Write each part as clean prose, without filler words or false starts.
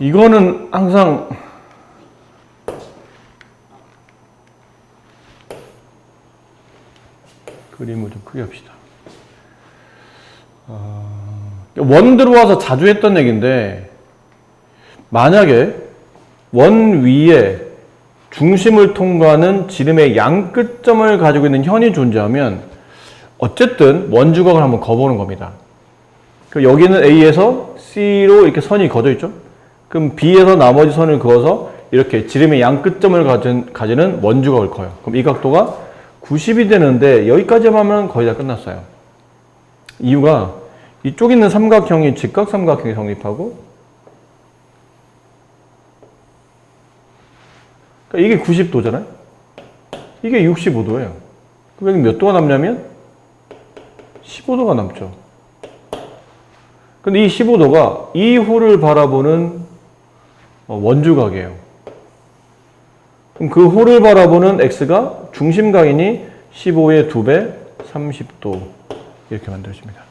이거는 항상 그림을 좀 크게 합시다. 원 들어와서 자주 했던 얘기인데, 만약에 원 위에 중심을 통과하는 지름의 양 끝점을 가지고 있는 현이 존재하면 어쨌든 원주각을 한번 그어보는 겁니다. 그럼 여기는 A에서 C로 이렇게 선이 그어져 있죠? 그럼 B에서 나머지 선을 그어서 이렇게 지름의 양 끝점을 가지는 원주각을 그어요. 그럼 이 각도가 90이 되는데 여기까지만 하면 거의 다 끝났어요. 이유가 이쪽 있는 삼각형이 직각삼각형이 성립하고, 그러니까 이게 90도잖아요? 이게 65도예요. 그럼 여기 몇 도가 남냐면 15도가 남죠. 근데 이 15도가 이 호를 바라보는 원주각이에요. 그럼 그 호를 바라보는 x가 중심각이니 15의 2배, 30도 이렇게 만들어집니다.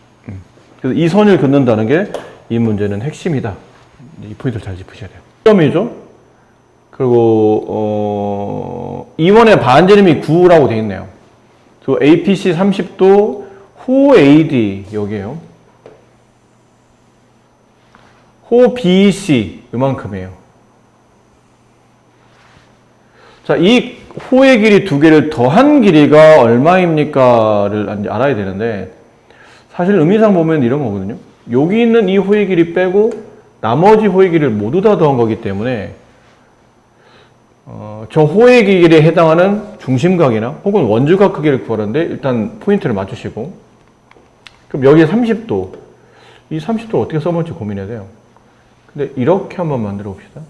그래서 이 선을 긋는다는 게 이 문제는 핵심이다. 이 포인트를 잘 짚으셔야 돼요. 점이죠. 그리고 E1의 반지름이 9라고 되어 있네요. 그 APC 30도, 호 AD 여기에요. 호 BC 이만큼이에요. 자, 이 호의 길이 두 개를 더한 길이가 얼마입니까를 알아야 되는데, 사실 의미상 보면 이런 거거든요. 여기 있는 이 호의 길이 빼고 나머지 호의 길이를 모두 다 더한 거기 때문에 저 호의 길이에 해당하는 중심각이나 혹은 원주각 크기를 구하는데 일단 포인트를 맞추시고, 그럼 여기에 30도, 이 30도를 어떻게 써볼지 고민해야 돼요. 근데 이렇게 한번 만들어 봅시다.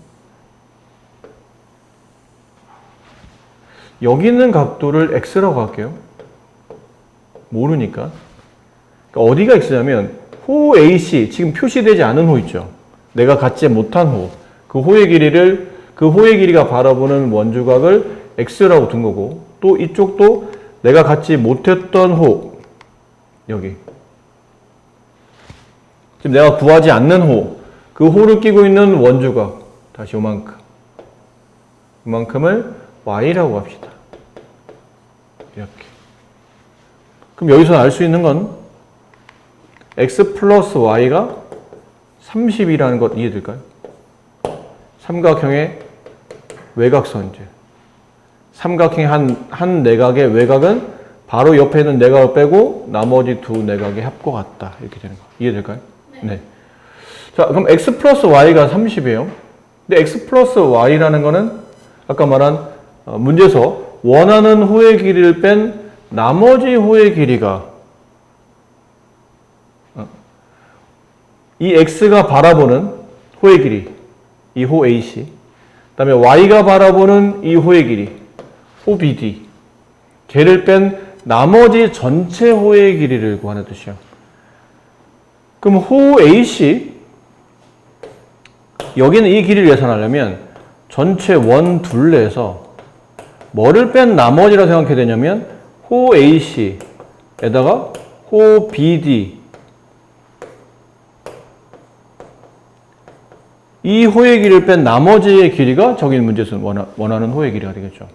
여기 있는 각도를 x라고 할게요. 모르니까. 그러니까 어디가 x냐면 호 AC, 지금 표시되지 않은 호 있죠. 내가 갖지 못한 호. 그 호의 길이가 바라보는 원주각을 x라고 둔 거고, 또 이쪽도 내가 갖지 못했던 호, 여기. 지금 내가 구하지 않는 호, 그 호를 끼고 있는 원주각, 다시 요만큼. 이만큼을 y라고 합시다. 이렇게. 그럼 여기서 알 수 있는 건 x 플러스 y가 30이라는 것 이해될까요? 삼각형의 외곽선이죠. 삼각형의 한 내각의 외곽은 바로 옆에 있는 내각을 빼고 나머지 두 내각의 합과 같다. 이렇게 되는 거. 이해될까요? 네. 자, 그럼 x 플러스 y가 30이에요. 근데 x 플러스 y라는 거는 아까 말한 문제에서 원하는 호의 길이를 뺀 나머지 호의 길이가 이 x가 바라보는 호의 길이, 이 호 AC, 그 다음에 y가 바라보는 이 호의 길이, 호 BD, 걔를 뺀 나머지 전체 호의 길이를 구하는 뜻이에요. 그럼 호 AC, 여기는 이 길이를 계산하려면 전체 원 둘레에서 뭐를 뺀 나머지라고 생각해야 되냐면 호 AC에다가 호 BD, 이 호의 길이를 뺀 나머지의 길이가 저기 문제에서 원하는 호의 길이가 되겠죠.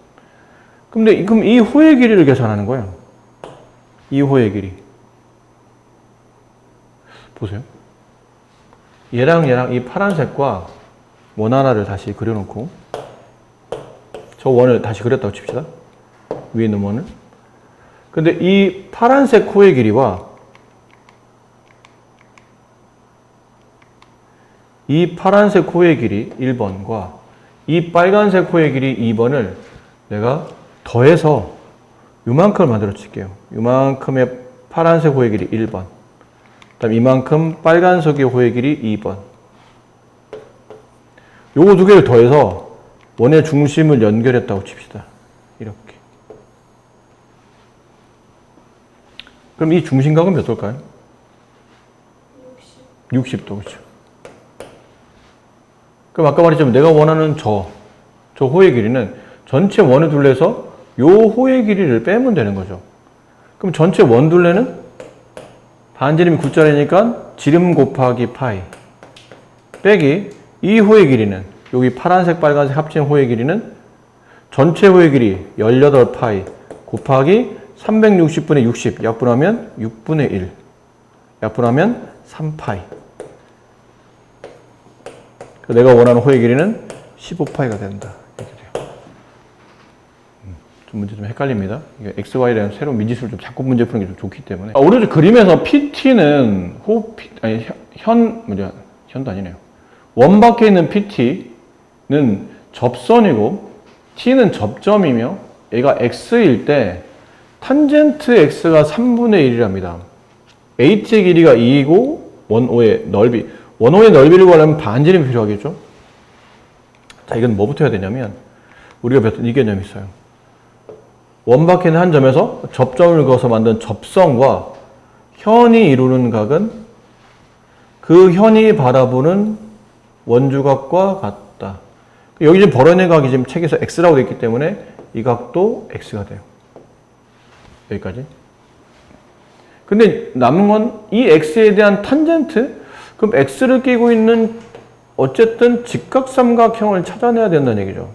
그럼 이 호의 길이를 계산하는 거예요. 이 호의 길이. 보세요. 얘랑 이 파란색과 원 하나를 다시 그려놓고, 저 원을 다시 그렸다고 칩시다. 위에 있는 원을. 근데 이 파란색 호의 길이와 이 파란색 호의 길이 1번과 이 빨간색 호의 길이 2번을 내가 더해서 요만큼을 만들어 칠게요. 요만큼의 파란색 호의 길이 1번. 그 다음 이만큼 빨간색의 호의 길이 2번. 요거 두 개를 더해서 원의 중심을 연결했다고 칩시다. 이렇게. 그럼 이 중심각은 몇 도일까요? 60도, 그렇죠. 그럼 아까 말했지만 내가 원하는 저 호의 길이는 전체 원의 둘레에서 요 호의 길이를 빼면 되는 거죠. 그럼 전체 원 둘레는 반지름이 9짜리니까 지름 곱하기 파이 빼기 이 호의 길이는, 여기 파란색, 빨간색 합친 호의 길이는 전체 호의 길이 18파이 곱하기 360분의 60, 약분하면 6분의 1, 약분하면 3파이. 내가 원하는 호의 길이는 15파이가 된다. 이렇게 돼요. 좀 문제 좀 헷갈립니다. 이게 x, y에 대한 새로운 미지수를 좀 자꾸 문제 푸는 게 좀 좋기 때문에. 오른쪽 그림에서 PT는 현도 아니네요. 원 밖에 있는 PT는 접선이고 T는 접점이며 얘가 X일 때 탄젠트 X가 3분의 1이랍니다. H의 길이가 2이고 원O의 넓이. 원O의 넓이를 구하려면 반지름이 필요하겠죠? 자, 이건 뭐부터 해야 되냐면 우리가 배웠던 이 개념이 있어요. 원 밖에 있는 한 점에서 접점을 그어서 만든 접선과 현이 이루는 각은 그 현이 바라보는 원주각과 같다. 여기 지금 벌어낸 각이 지금 책에서 X라고 되어 있기 때문에 이 각도 X가 돼요. 여기까지. 근데 남은 건 이 X에 대한 탄젠트? 그럼 X를 끼고 있는 어쨌든 직각삼각형을 찾아내야 된다는 얘기죠.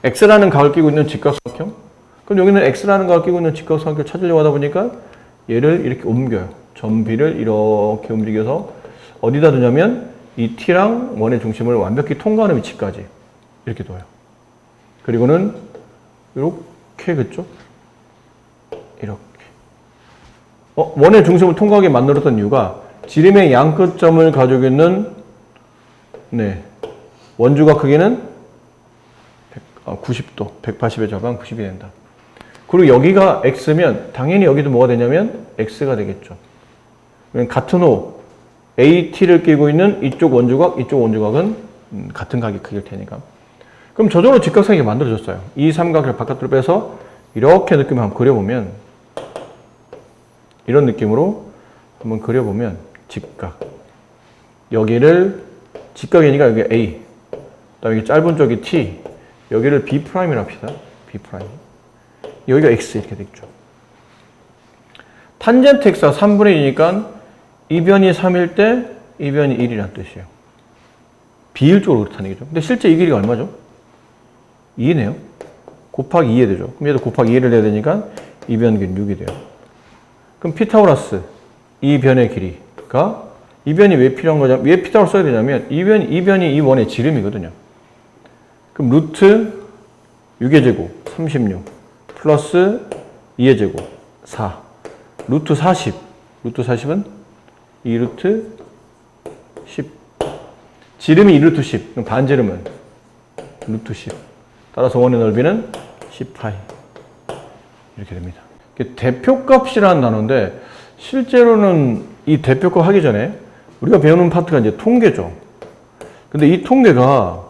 X라는 각을 끼고 있는 직각삼각형? 그럼 여기는 X라는 각을 끼고 있는 직각삼각형을 찾으려고 하다 보니까 얘를 이렇게 옮겨요. 점비를 이렇게 움직여서 어디다 두냐면 이 T랑 원의 중심을 완벽히 통과하는 위치까지 이렇게 둬요. 그리고는 이렇게 그죠? 이렇게. 원의 중심을 통과하게 만들었던 이유가 지름의 양끝점을 가지고 있는 원주각 크기는 90도, 180에 접한 90이 된다. 그리고 여기가 X면 당연히 여기도 뭐가 되냐면 X가 되겠죠. 같은 호 AT를 끼고 있는 이쪽 원주각은 같은 각의 크기일 테니까. 그럼 저절로 직각삼각이 만들어졌어요. 이 삼각을 바깥으로 빼서 이렇게 느낌을 한번 그려보면 이런 느낌으로 한번 그려보면 직각. 여기를 직각이니까 여기 A, 그다음에 여기 짧은 쪽이 T, 여기를 B'이라 합시다. B'. 여기가 X 이렇게 되겠죠. 탄젠트 X가 3분의 1이니까 이 변이 3일 때 이 변이 1이라는 뜻이에요. 비율적으로 그렇다는 얘기죠. 근데 실제 이 길이가 얼마죠? 2네요. 곱하기 2에 되죠. 그럼 얘도 곱하기 2를 해야 되니까 이 변 길이는 6이 돼요. 그럼 피타고라스 이 변의 길이가 이 변이 왜 필요한 거냐? 왜 피타고라스 써야 되냐면 이 변이 이 원의 지름이거든요. 그럼 루트 6의 제곱 36 플러스 2의 제곱 4 루트 40 루트 40은 2루트 10 지름이 2루트 10 그럼 반지름은 루트 10 따라서 원의 넓이는 10파이 이렇게 됩니다. 대표값이라는 단어인데 실제로는 이 대표값 하기 전에 우리가 배우는 파트가 이제 통계죠. 근데 이 통계가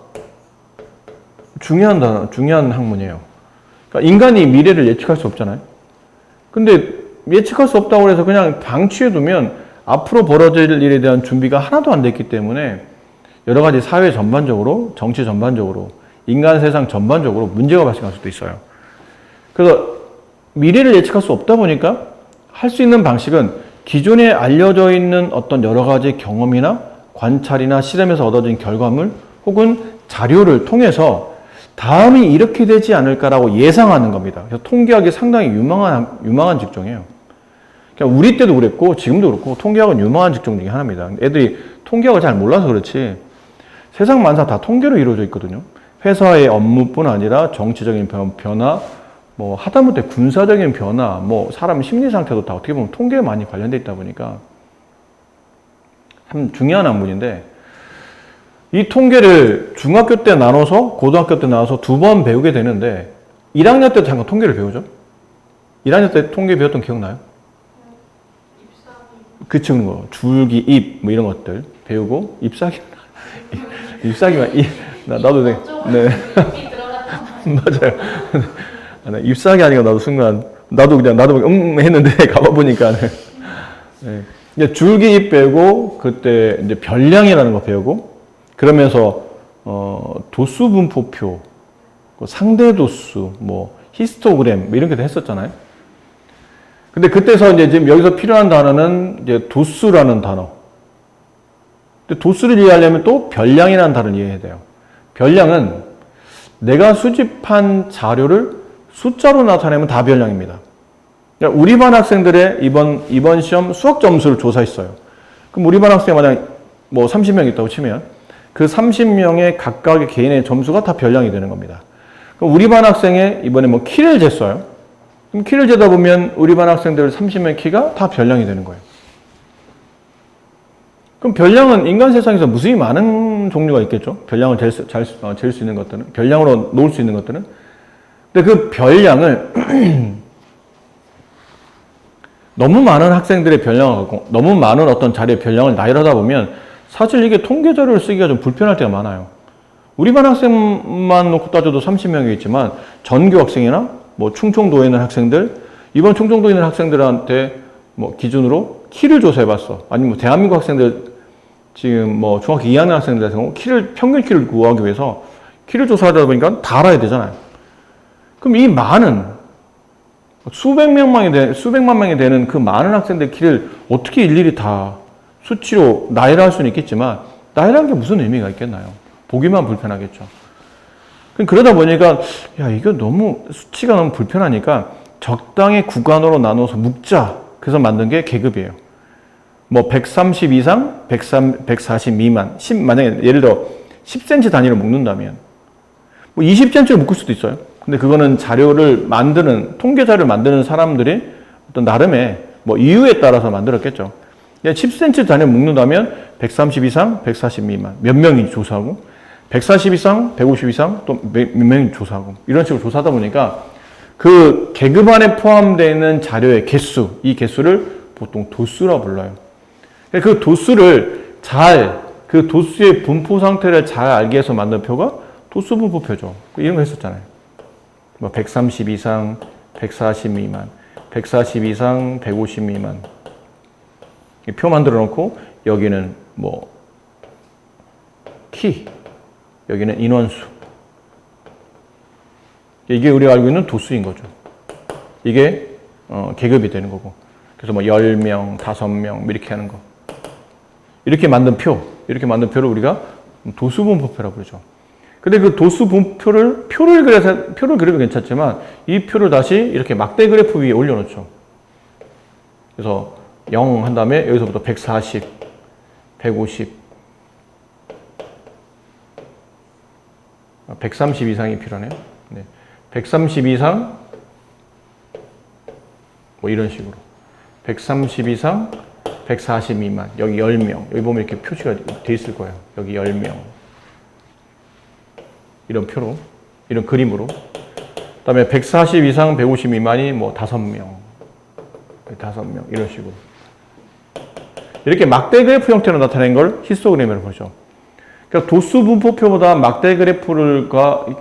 중요한 학문이에요. 그러니까 인간이 미래를 예측할 수 없잖아요. 근데 예측할 수 없다고 해서 그냥 방치해두면 앞으로 벌어질 일에 대한 준비가 하나도 안 됐기 때문에 여러 가지 사회 전반적으로, 정치 전반적으로, 인간 세상 전반적으로 문제가 발생할 수도 있어요. 그래서 미래를 예측할 수 없다 보니까 할 수 있는 방식은 기존에 알려져 있는 어떤 여러 가지 경험이나 관찰이나 실험에서 얻어진 결과물 혹은 자료를 통해서 다음이 이렇게 되지 않을까라고 예상하는 겁니다. 그래서 통계학이 상당히 유망한 직종이에요. 그러니까 우리 때도 그랬고 지금도 그렇고 통계학은 유망한 직종 중에 하나입니다. 애들이 통계학을 잘 몰라서 그렇지 세상 만사 다 통계로 이루어져 있거든요. 회사의 업무뿐 아니라 정치적인 변화, 뭐 하다못해 군사적인 변화, 뭐 사람 심리 상태도 다 어떻게 보면 통계에 많이 관련돼 있다 보니까 참 중요한 학문인데 이 통계를 중학교 때 나눠서 고등학교 때 나눠서 두 번 배우게 되는데 1학년 때도 잠깐 통계를 배우죠. 1학년 때 통계 배웠던 기억나요? 그치, 그런 거. 줄기, 잎, 뭐 이런 것들 배우고 잎사귀 잎사귀만 나도 네. 맞아요. 잎사귀 하니까 나도 순간 나도 했는데 가봐보니까 네. 이제 줄기 잎 배우고 그때 이제 별량이라는 거 배우고 그러면서 도수 분포표, 상대 도수, 뭐 히스토그램 뭐 이런 것도 했었잖아요. 근데 그때서 이제 지금 여기서 필요한 단어는 이제 도수라는 단어. 근데 도수를 이해하려면 또 별량이라는 단어를 이해해야 돼요. 별량은 내가 수집한 자료를 숫자로 나타내면 다 별량입니다. 그러니까 우리 반 학생들의 이번 시험 수학 점수를 조사했어요. 그럼 우리 반 학생이 만약 뭐 30명 있다고 치면 그 30명의 각각의 개인의 점수가 다 별량이 되는 겁니다. 그럼 우리 반 학생의 이번에 뭐 키를 쟀어요. 그럼 키를 재다 보면 우리 반 학생들 30명의 키가 다 별량이 되는 거예요. 그럼 별량은 인간 세상에서 무수히 많은 종류가 있겠죠. 별량을 잴 수 있는 것들은, 별량으로 놓을 수 있는 것들은. 근데 그 별량을 너무 많은 학생들의 별량을 갖고 너무 많은 어떤 자리의 별량을 나열하다 보면 사실 이게 통계 자료를 쓰기가 좀 불편할 때가 많아요. 우리 반 학생만 놓고 따져도 30명이 있지만 전교 학생이나 뭐 충청도에 있는 학생들, 이번 충청도에 있는 학생들한테 뭐 기준으로 키를 조사해봤어. 아니면 대한민국 학생들 지금 뭐 중학교 2학년 학생들 같은 경우 평균 키를 구하기 위해서 키를 조사하다 보니까 다 알아야 되잖아요. 그럼 이 많은 수백만 명이 되는 그 많은 학생들 키를 어떻게 일일이 다 수치로 나열할 수는 있겠지만 나열한 게 무슨 의미가 있겠나요? 보기만 불편하겠죠. 그러다 보니까 야 이거 너무 수치가 너무 불편하니까 적당히 구간으로 나눠서 묶자. 그래서 만든 게 계급이에요. 뭐 130 이상, 140 미만, 만약에 예를 들어 10cm 단위로 묶는다면 뭐 20cm로 묶을 수도 있어요. 근데 그거는 통계 자료를 만드는 사람들이 어떤 나름의 뭐 이유에 따라서 만들었겠죠. 10cm 단위로 묶는다면 130 이상, 140 미만 몇 명이 조사하고 140 이상, 150 이상 또 몇 명이 조사하고 이런 식으로 조사하다 보니까 그 계급 안에 포함되어 있는 자료의 개수, 이 개수를 보통 도수라 불러요. 그 도수를 그 도수의 분포 상태를 잘 알기 위해서 만든 표가 도수 분포표죠. 이런 거 했었잖아요. 뭐 130 이상, 140 미만, 140 이상, 150 미만. 표 만들어 놓고 여기는 뭐 키, 여기는 인원수. 이게 우리가 알고 있는 도수인 거죠. 이게 계급이 되는 거고. 그래서 뭐 10명, 5명 이렇게 하는 거. 이렇게 만든 표를 우리가 도수분포표라고 그러죠. 근데 그 도수분표를 표를 그려도 괜찮지만 이 표를 다시 이렇게 막대 그래프 위에 올려놓죠. 그래서 0 한 다음에 여기서부터 140, 150, 130 이상이 필요하네요. 네. 130 이상 뭐 이런 식으로 130 이상 140 미만 여기 10명 여기 보면 이렇게 표시가 돼 있을 거예요. 여기 10명 이런 표로 이런 그림으로 그 다음에 140 이상 150 미만이 뭐 5명 이런 식으로 이렇게 막대 그래프 형태로 나타낸 걸 히스토그램이라고 보죠. 그러니까 도수 분포표보다 막대 그래프를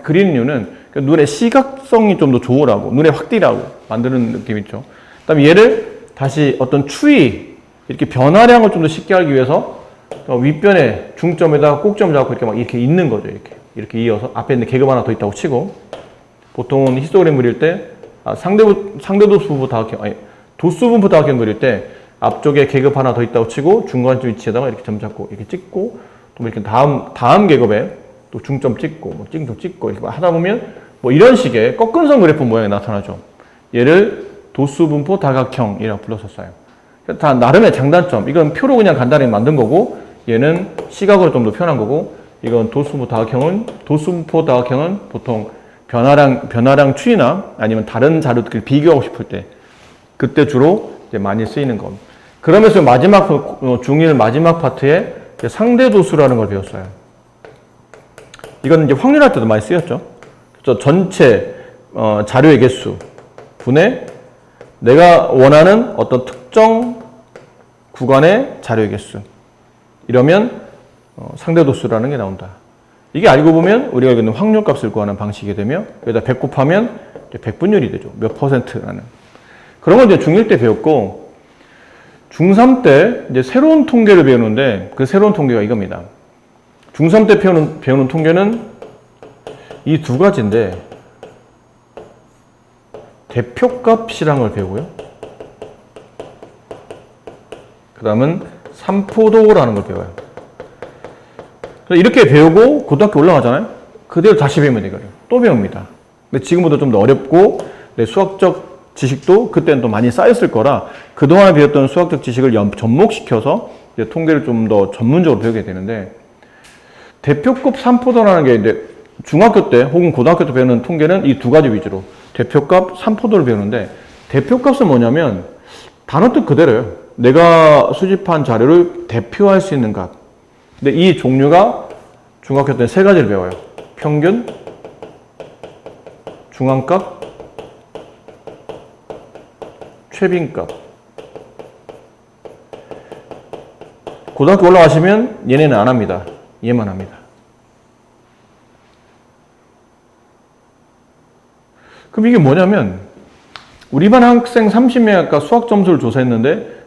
그리는 이유는 눈의 시각성이 좀 더 좋으라고 눈에 확 띄라고 만드는 느낌이 있죠. 그다음에 얘를 다시 어떤 추이 이렇게 변화량을 좀 더 쉽게 알기 위해서 윗변에 중점에다가 꼭점을 잡고 이렇게 막 이렇게 있는 거죠. 이렇게 이어서 앞에 있는 계급 하나 더 있다고 치고 보통은 히스토그램 그릴 때 상대 도수 분포 다각형 도수 분포 다각형 그릴 때 앞쪽에 계급 하나 더 있다고 치고 중간쯤 위치에다가 이렇게 점 잡고 이렇게 찍고 또 이렇게 다음 계급에 또 중점 찍고 뭐 찡도 찍고 이렇게 하다 보면 뭐 이런 식의 꺾은선 그래프 모양이 나타나죠. 얘를 도수 분포 다각형이라고 불렀었어요. 다 나름의 장단점. 이건 표로 그냥 간단히 만든 거고 얘는 시각으로 좀 더 표현한 거고 이건 도수 분포 다각형은 보통 변화량 추이나 아니면 다른 자료들을 비교하고 싶을 때 그때 주로 이제 많이 쓰이는 것. 그러면서 중1 마지막 파트에 상대 도수라는 걸 배웠어요. 이건 이제 확률할 때도 많이 쓰였죠. 그래서 전체 자료의 개수 분의 내가 원하는 어떤 특정 구간의 자료의 개수. 이러면 상대 도수라는 게 나온다. 이게 알고 보면 우리가 알고 있는 확률값을 구하는 방식이 되며 여기다 100 곱하면 100분율이 되죠. 몇 %라는. 그런 걸 이제 중1 때 배웠고 중3 때 이제 새로운 통계를 배우는데 그 새로운 통계가 이겁니다. 중3 때 배우는 통계는 이 두 가지인데 대표값이라는 걸 배우고요. 그 다음은 삼포도라는 걸 배워요. 그래서 이렇게 배우고 고등학교 올라가잖아요. 그대로 다시 배우면 되거든요. 또 배웁니다. 근데 지금보다 좀 더 어렵고 수학적 지식도 그때는 또 많이 쌓였을 거라 그동안 배웠던 수학적 지식을 접목시켜서 이제 통계를 좀 더 전문적으로 배우게 되는데 대표급 산포도라는 게 이제 중학교 때 혹은 고등학교 때 배우는 통계는 이 두 가지 위주로 대표값, 산포도를 배우는데 대표값은 뭐냐면 단어 뜻 그대로예요. 내가 수집한 자료를 대표할 수 있는 값. 근데 이 종류가 중학교 때 세 가지를 배워요. 평균, 중앙값, 최빈값. 고등학교 올라가시면 얘네는 안 합니다. 얘만 합니다. 그럼 이게 뭐냐면 우리 반 학생 30명 아까 수학 점수를 조사했는데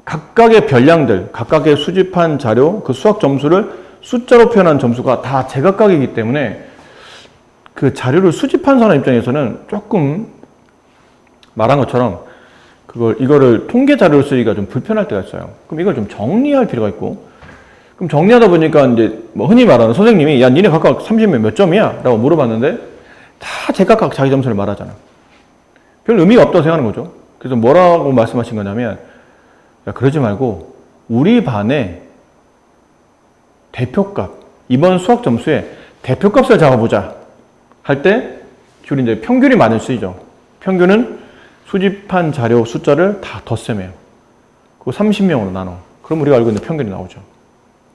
각각의 별량들, 각각의 수집한 자료, 그 수학 점수를 숫자로 표현한 점수가 다 제각각이기 때문에 그 자료를 수집한 사람 입장에서는 조금 말한 것처럼 이거를 통계 자료를 쓰기가 좀 불편할 때가 있어요. 그럼 이걸 좀 정리할 필요가 있고, 그럼 정리하다 보니까 이제 뭐 흔히 말하는 선생님이 야, 니네 각각 30명 몇 점이야? 라고 물어봤는데 다 제각각 자기 점수를 말하잖아. 별 의미가 없다고 생각하는 거죠. 그래서 뭐라고 말씀하신 거냐면, 야, 그러지 말고 우리 반의 대표값, 이번 수학 점수에 대표값을 잡아보자 할 때 주로 이제 평균이 많이 쓰이죠. 평균은 수집한 자료 숫자를 다 덧셈해요. 그거 30명으로 나눠. 그럼 우리가 알고 있는 평균이 나오죠.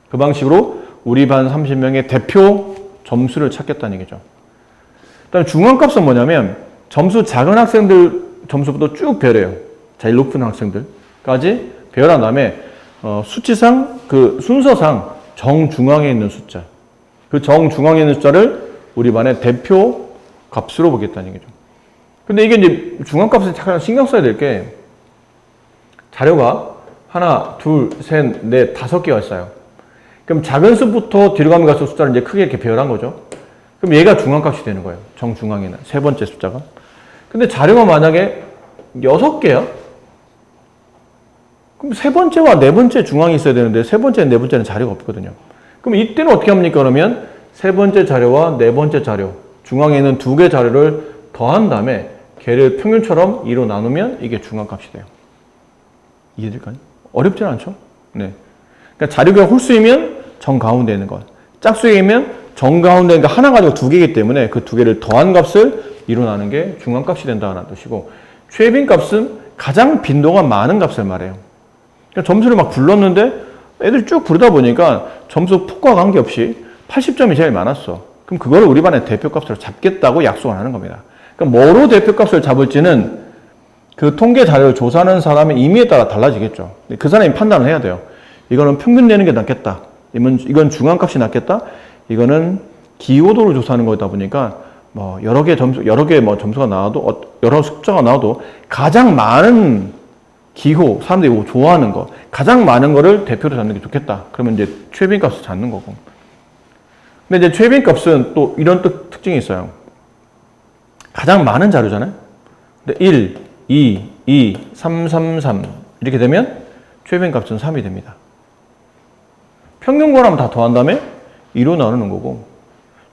그 방식으로 우리 반 30명의 대표 점수를 찾겠다는 얘기죠. 그다음에 중앙값은 뭐냐면 점수 작은 학생들 점수부터 쭉 배열해요. 제일 높은 학생들까지 배열한 다음에 수치상 그 순서상 정중앙에 있는 숫자, 그 정중앙에 있는 숫자를 우리 반의 대표 값으로 보겠다는 얘기죠. 근데 이게 이제 중앙값을 잠깐 신경 써야 될 게 자료가 하나, 둘, 셋, 넷, 5개가 있어요. 그럼 작은 숫부터 뒤로 가면 갈수록 숫자를 이제 크게 이렇게 배열한 거죠. 그럼 얘가 중앙값이 되는 거예요. 정중앙에는 세 번째 숫자가. 근데 자료가 만약에 6개야? 그럼 세 번째와 네 번째 중앙이 있어야 되는데 세 번째, 네 번째는 자료가 없거든요. 그럼 이때는 어떻게 합니까? 그러면 세 번째 자료와 네 번째 자료, 중앙에 있는 2개 자료를 더한 다음에 걔를 평균처럼 2로 나누면 이게 중앙값이 돼요. 이해될까요? 어렵진 않죠? 네. 그러니까 자료가 홀수이면 정 가운데 있는 것, 짝수이면 정 가운데 있는 거 하나 가지고 2개이기 때문에 그 2개를 더한 값을 2로 나누는 게 중앙값이 된다는 뜻이고, 최빈값은 가장 빈도가 많은 값을 말해요. 그러니까 점수를 막 불렀는데 애들 쭉 부르다 보니까 점수 폭과 관계없이 80점이 제일 많았어. 그럼 그거를 우리 반의 대표값으로 잡겠다고 약속을 하는 겁니다. 그럼 뭐로 대표값을 잡을지는 그 통계 자료를 조사하는 사람의 임의에 따라 달라지겠죠. 그 사람이 판단을 해야 돼요. 이거는 평균 내는 게 낫겠다. 이건 중앙값이 낫겠다. 이거는 기호도를 조사하는 거다 보니까 뭐 여러 개 점수가 나와도 여러 숫자가 나와도 가장 많은 기호, 사람들이 이거 좋아하는 거, 가장 많은 거를 대표로 잡는 게 좋겠다. 그러면 이제 최빈값을 잡는 거고. 근데 이제 최빈값은 또 이런 특징이 있어요. 가장 많은 자료잖아요. 근데 1, 2, 3, 3, 3 이렇게 되면 최빈값은 3이 됩니다. 평균 구하라면 다 더한 다음에 2로 나누는 거고,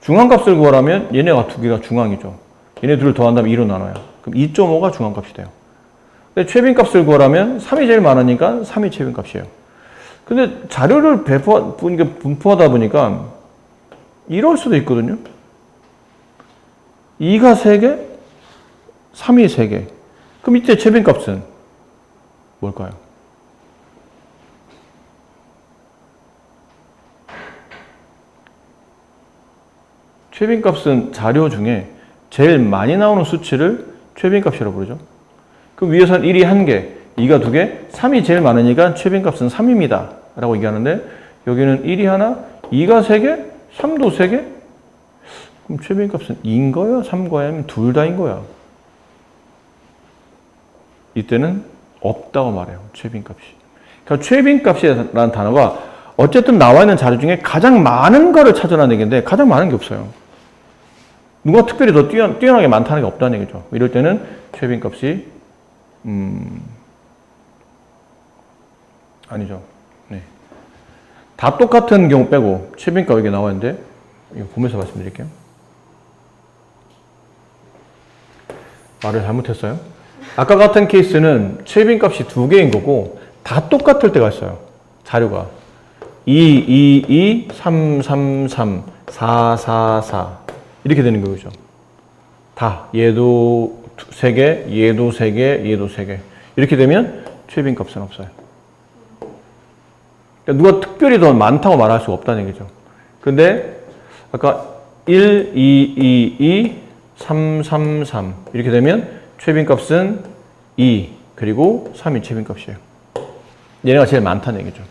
중앙값을 구하라면 얘네가 2개가 중앙이죠. 얘네 둘을 더한 다음에 2로 나눠요. 그럼 2.5가 중앙값이 돼요. 근데 최빈값을 구하라면 3이 제일 많으니까 3이 최빈값이에요. 근데 자료를 분포하다 보니까 이럴 수도 있거든요. 2가 3개, 3이 3개. 그럼 이때 최빈값은 뭘까요? 최빈값은 자료 중에 제일 많이 나오는 수치를 최빈값이라고 부르죠. 그럼 위에서는 1이 1개, 2가 2개, 3이 제일 많으니까 최빈값은 3입니다. 라고 얘기하는데 여기는 1이 하나, 2가 3개, 3도 3개? 그럼 최빈값은 2인 거야? 3 거야? 아니면 둘 다인 거야? 이때는 없다고 말해요. 최빈값이. 그러니까 최빈값이라는 단어가 어쨌든 나와 있는 자료 중에 가장 많은 거를 찾아라는 얘기인데 가장 많은 게 없어요. 누가 특별히 더 뛰어나게 많다는 게 없다는 얘기죠. 이럴 때는 최빈값이 아니죠. 네. 다 똑같은 경우 빼고 최빈값 여기 나와 있는데 이거 보면서 말씀드릴게요. 말을 잘못했어요. 아까 같은 케이스는 최빈값이 두 개인 거고 다 똑같을 때가 있어요. 자료가 2, 2, 2, 3, 3, 3, 4, 4, 4 이렇게 되는 거죠. 다 얘도 3개, 얘도 3개, 얘도 3개 이렇게 되면 최빈값은 없어요. 그러니까 누가 특별히 더 많다고 말할 수가 없다는 얘기죠. 근데 아까 1, 2, 2, 2, 3, 3, 3 이렇게 되면 최빈값은 2 그리고 3이 최빈값이에요. 얘네가 제일 많다는 얘기죠.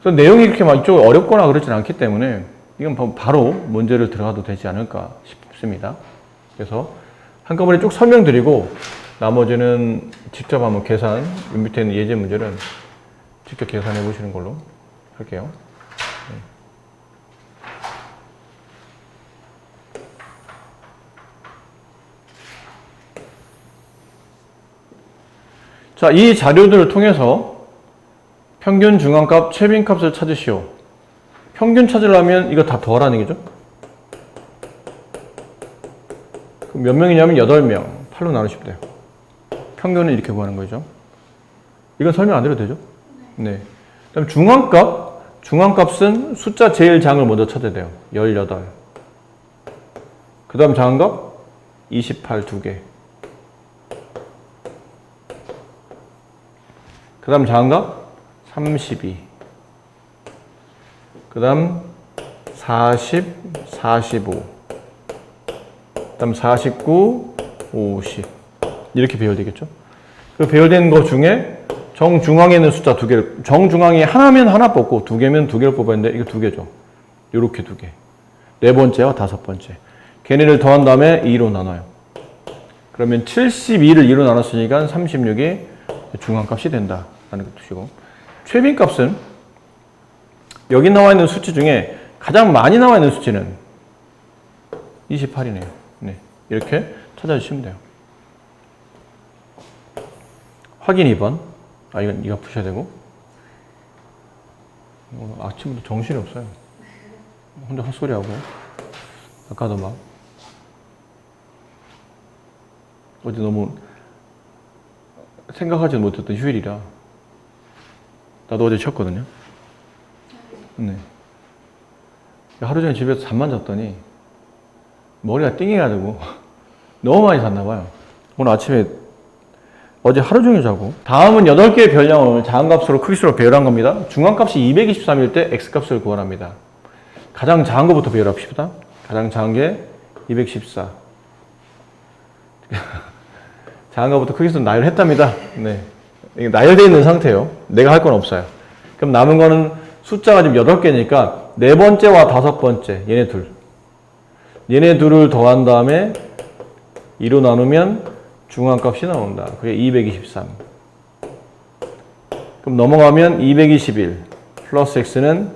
그래서 내용이 이렇게 막 이쪽 어렵거나 그러진 않기 때문에 이건 바로 문제를 들어가도 되지 않을까 싶습니다. 그래서 한꺼번에 쭉 설명드리고 나머지는 직접 한번 계산, 밑에 있는 예제 문제는 직접 계산해 보시는 걸로 할게요. 자, 이 자료들을 통해서 평균 중앙값, 최빈값을 찾으시오. 평균 찾으려면 이거 다 더하라는 얘기죠. 그럼 몇 명이냐면 8명. 8로 나누시면 돼요. 평균은 이렇게 구하는 거죠. 이건 설명 안 드려도 되죠? 네. 그다음 중앙값은 숫자 제일 작은 걸 먼저 찾아야 돼요. 18. 그 다음 작은 값 28 2개. 그 다음 작은 값 32. 그 다음 40, 45. 그 다음 49, 50. 이렇게 배열되겠죠. 그 배열된 것 중에 정중앙에 있는 숫자 2개를, 정중앙이 하나면 하나 뽑고 2개면 2개를 뽑았는데 이거 2개죠. 요렇게 2개. 네 번째와 다섯 번째. 걔네를 더한 다음에 2로 나눠요. 그러면 72를 2로 나눴으니까 36이 중앙값이 된다라는 뜻이고, 최빈값은 여기 나와 있는 수치 중에 가장 많이 나와 있는 수치는 28이네요. 네, 이렇게 찾아주시면 돼요. 확인 2번. 이건 이거 푸셔야 되고. 오늘 아침부터 정신이 없어요. 혼자 헛소리하고. 아까도 막 어제 너무 생각하지 못했던 휴일이라 나도 어제 쉬었거든요. 네. 하루 종일 집에서 잠만 잤더니 머리가 띵해가지고 너무 많이 잤나 봐요. 오늘 아침에 어제 하루 종일 자고. 다음은 8개의 별량을 작은값으로 크기수로 배열한 겁니다. 중앙값이 223일 때 x값을 구하랍니다. 가장 작은 것부터 배열합시다. 가장 작은 게 214. 작은 것부터 크기수로 나열했답니다. 네. 이게 나열되어 있는 상태예요. 내가 할 건 없어요. 그럼 남은 거는 숫자가 지금 8개니까 네 번째와 다섯 번째, 얘네 둘. 얘네 둘을 더한 다음에 2로 나누면 중앙값이 나온다. 그게 223. 그럼 넘어가면 221 플러스 x는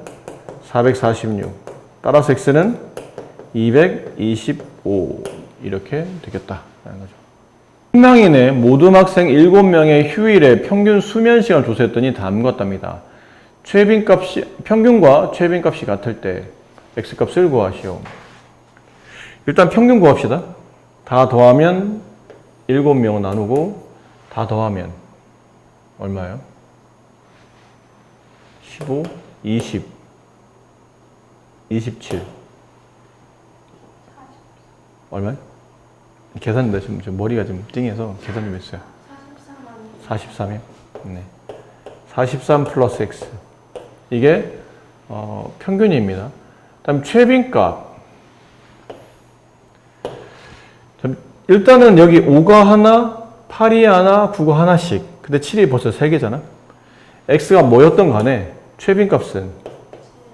446. 따라서 x는 225 이렇게 되겠다라는 거죠. 희망인의 모든 학생 7명의 휴일에 평균 수면 시간을 조사했더니 다음과 같답니다. 평균과 최빈값이 같을 때 x값을 구하시오. 일단 평균 구합시다. 다 더하면 7명 나누고 다 더하면 얼마예요? 15, 20, 27 얼마요? 계산인데 지금 머리가 좀 띵해서 계산 좀 했어요. 43이요? 네. 43 플러스 x. 이게 평균입니다. 다음 최빈값. 일단은 여기 5가 하나, 8이 하나, 9가 하나씩. 근데 7이 벌써 3개잖아. x가 뭐였던 간에 최빈값은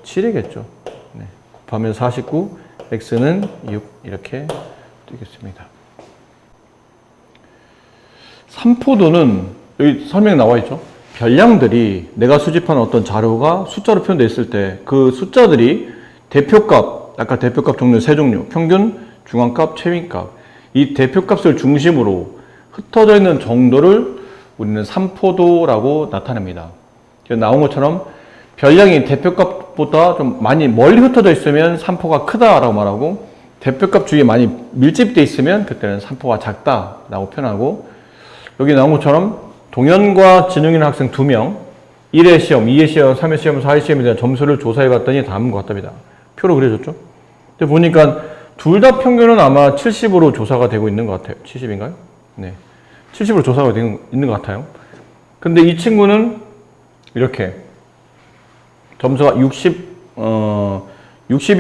7이겠죠. 네. 곱하면 49, x는 6 이렇게 되겠습니다. 3포도는 여기 설명에 나와 있죠. 별량들이 내가 수집한 어떤 자료가 숫자로 표현되어 있을 때 그 숫자들이 대표값, 아까 대표값 종류 세 종류, 평균, 중앙값, 최빈값, 이 대표값을 중심으로 흩어져 있는 정도를 우리는 3포도라고 나타냅니다. 나온 것처럼 별량이 대표값보다 좀 많이 멀리 흩어져 있으면 산포가 크다라고 말하고, 대표값 주위에 많이 밀집돼 있으면 그때는 산포가 작다라고 표현하고, 여기 나온 것처럼 동현과 진웅이 있는 학생 2명, 1회 시험, 2회 시험, 3회 시험, 4회 시험에 대한 점수를 조사해 봤더니 다음과 같답니다. 표로 그려줬죠. 근데 보니까 둘 다 평균은 아마 70으로 조사가 되고 있는 것 같아요. 70인가요? 네. 70으로 조사가 되고 있는 것 같아요. 근데 이 친구는 이렇게 점수가 60이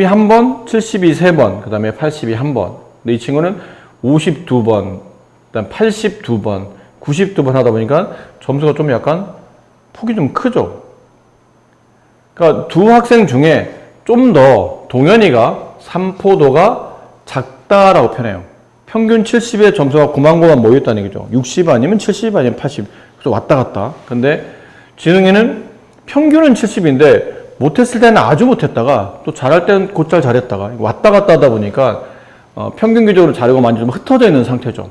한 번, 70이 3번, 그 다음에 80이 한 번. 근데 이 친구는 52번, 그 다음 82번, 92번 하다 보니까 점수가 좀 약간 폭이 좀 크죠. 그러니까 두 학생 중에 좀 더 동현이가 산포도가 작다라고 표현해요. 평균 70의 점수가 고만고만 모여있다는 얘기죠. 60 아니면 70 아니면 80. 그래서 왔다 갔다. 근데 진웅이는 평균은 70인데 못했을 때는 아주 못했다가 또 잘할 때는 곧잘 잘했다가 왔다 갔다 하다 보니까 평균 기준으로 자료가 많이 좀 흩어져 있는 상태죠.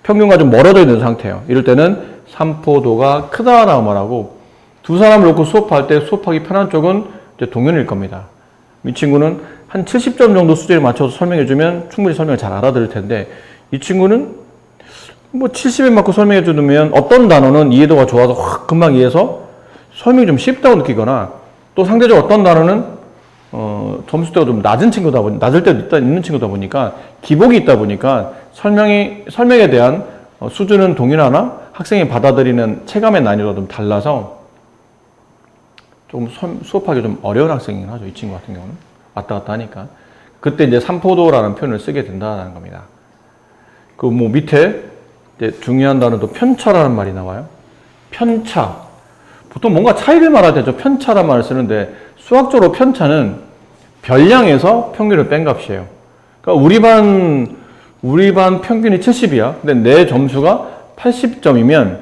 평균과 좀 멀어져 있는 상태예요. 이럴 때는 산포도가 크다라고 말하고, 두 사람을 놓고 수업할 때 수업하기 편한 쪽은 이제 동현일 겁니다. 이 친구는 한 70점 정도 수준에 맞춰서 설명해주면 충분히 설명을 잘 알아들을 텐데, 이 친구는 뭐 70에 맞고 설명해주면 어떤 단어는 이해도가 좋아서 확 금방 이해해서 설명이 좀 쉽다고 느끼거나, 또 상대적으로 어떤 단어는 점수대가 좀 낮은 친구다 보니, 낮을 때도 있는 친구다 보니까 기복이 있다 보니까 설명에 대한 수준은 동일하나 학생이 받아들이는 체감의 난이도가 좀 달라서 조금 수업하기 좀 어려운 학생이긴 하죠. 이 친구 같은 경우는 왔다 갔다 하니까 그때 이제 산포도라는 표현을 쓰게 된다는 겁니다. 그 뭐 밑에 이제 중요한 단어도 편차라는 말이 나와요. 편차. 보통 뭔가 차이를 말할 때 저 편차라는 말을 쓰는데, 수학적으로 편차는 별량에서 평균을 뺀 값이에요. 그러니까 우리 반 평균이 70이야. 근데 내 점수가 80점이면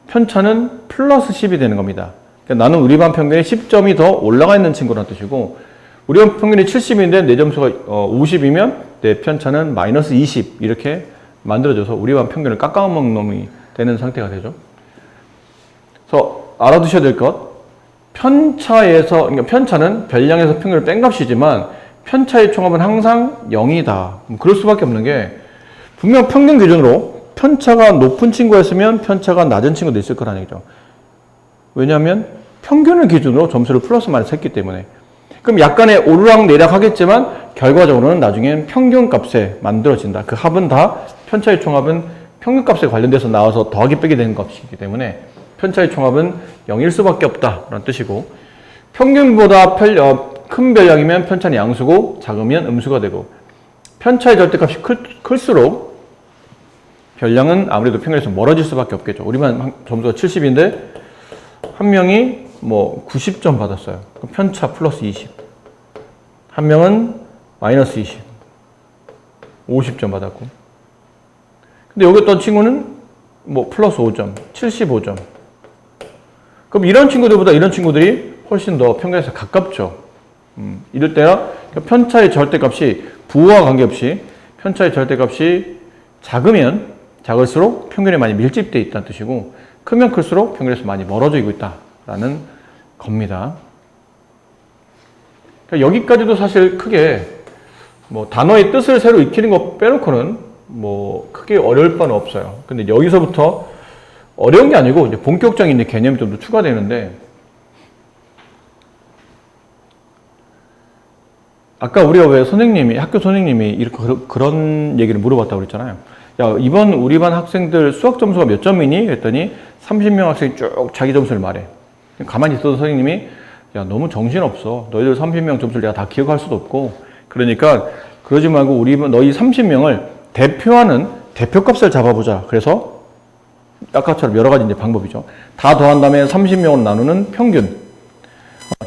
편차는 플러스 10이 되는 겁니다. 그러니까 나는 우리 반 평균이 10점이 더 올라가 있는 친구라는 뜻이고, 우리 반 평균이 70인데 내 점수가 50이면 내 편차는 마이너스 20 이렇게 만들어져서 우리 반 평균을 깎아먹는 놈이 되는 상태가 되죠. 그래서 알아두셔야 될 것, 그러니까 편차는 별량에서 평균을 뺀 값이지만 편차의 총합은 항상 0이다. 그럴 수밖에 없는 게, 분명 평균 기준으로 편차가 높은 친구였으면 편차가 낮은 친구도 있을 거라는 얘기죠. 왜냐하면 평균을 기준으로 점수를 플러스 마이너스 했기 때문에. 그럼 약간의 오르락내락 하겠지만 결과적으로는 나중엔 평균값에 만들어진다. 그 합은 다, 편차의 총합은 평균값에 관련돼서 나와서 더하기 빼기 되는 값이기 때문에 편차의 총합은 0일 수밖에 없다라는 뜻이고, 평균보다 큰 별량이면 편차는 양수고 작으면 음수가 되고, 편차의 절대값이 클수록 별량은 아무래도 평균에서 멀어질 수밖에 없겠죠. 우리만 점수가 70인데 한 명이 뭐 90점 받았어요. 그럼 편차 플러스 20. 한 명은 마이너스 20. 50점 받았고. 근데 여기 어떤 친구는 뭐 플러스 5점, 75점. 그럼 이런 친구들보다 이런 친구들이 훨씬 더 평균에서 가깝죠. 이럴 때야 편차의 절대값이 부호와 관계없이 편차의 절대값이 작으면 작을수록 평균에 많이 밀집되어 있다는 뜻이고, 크면 클수록 평균에서 많이 멀어지고 있다라는 겁니다. 그러니까 여기까지도 사실 크게 뭐 단어의 뜻을 새로 익히는 거 빼놓고는 뭐 크게 어려울 바는 없어요. 근데 여기서부터 어려운 게 아니고 이제 본격적인 이제 개념이 좀 더 추가되는데, 아까 우리가 왜 학교 선생님이 이렇게 그런 얘기를 물어봤다고 그랬잖아요. 야, 이번 우리 반 학생들 수학 점수가 몇 점이니? 그랬더니 30명 학생이 쭉 자기 점수를 말해. 가만히 있어도 선생님이, 야, 너무 정신없어. 너희들 30명 점수를 내가 다 기억할 수도 없고. 그러니까 그러지 말고 너희 30명을 대표하는 대표값을 잡아보자. 그래서 아까처럼 여러 가지 이제 방법이죠. 다 더한 다음에 30명으로 나누는 평균.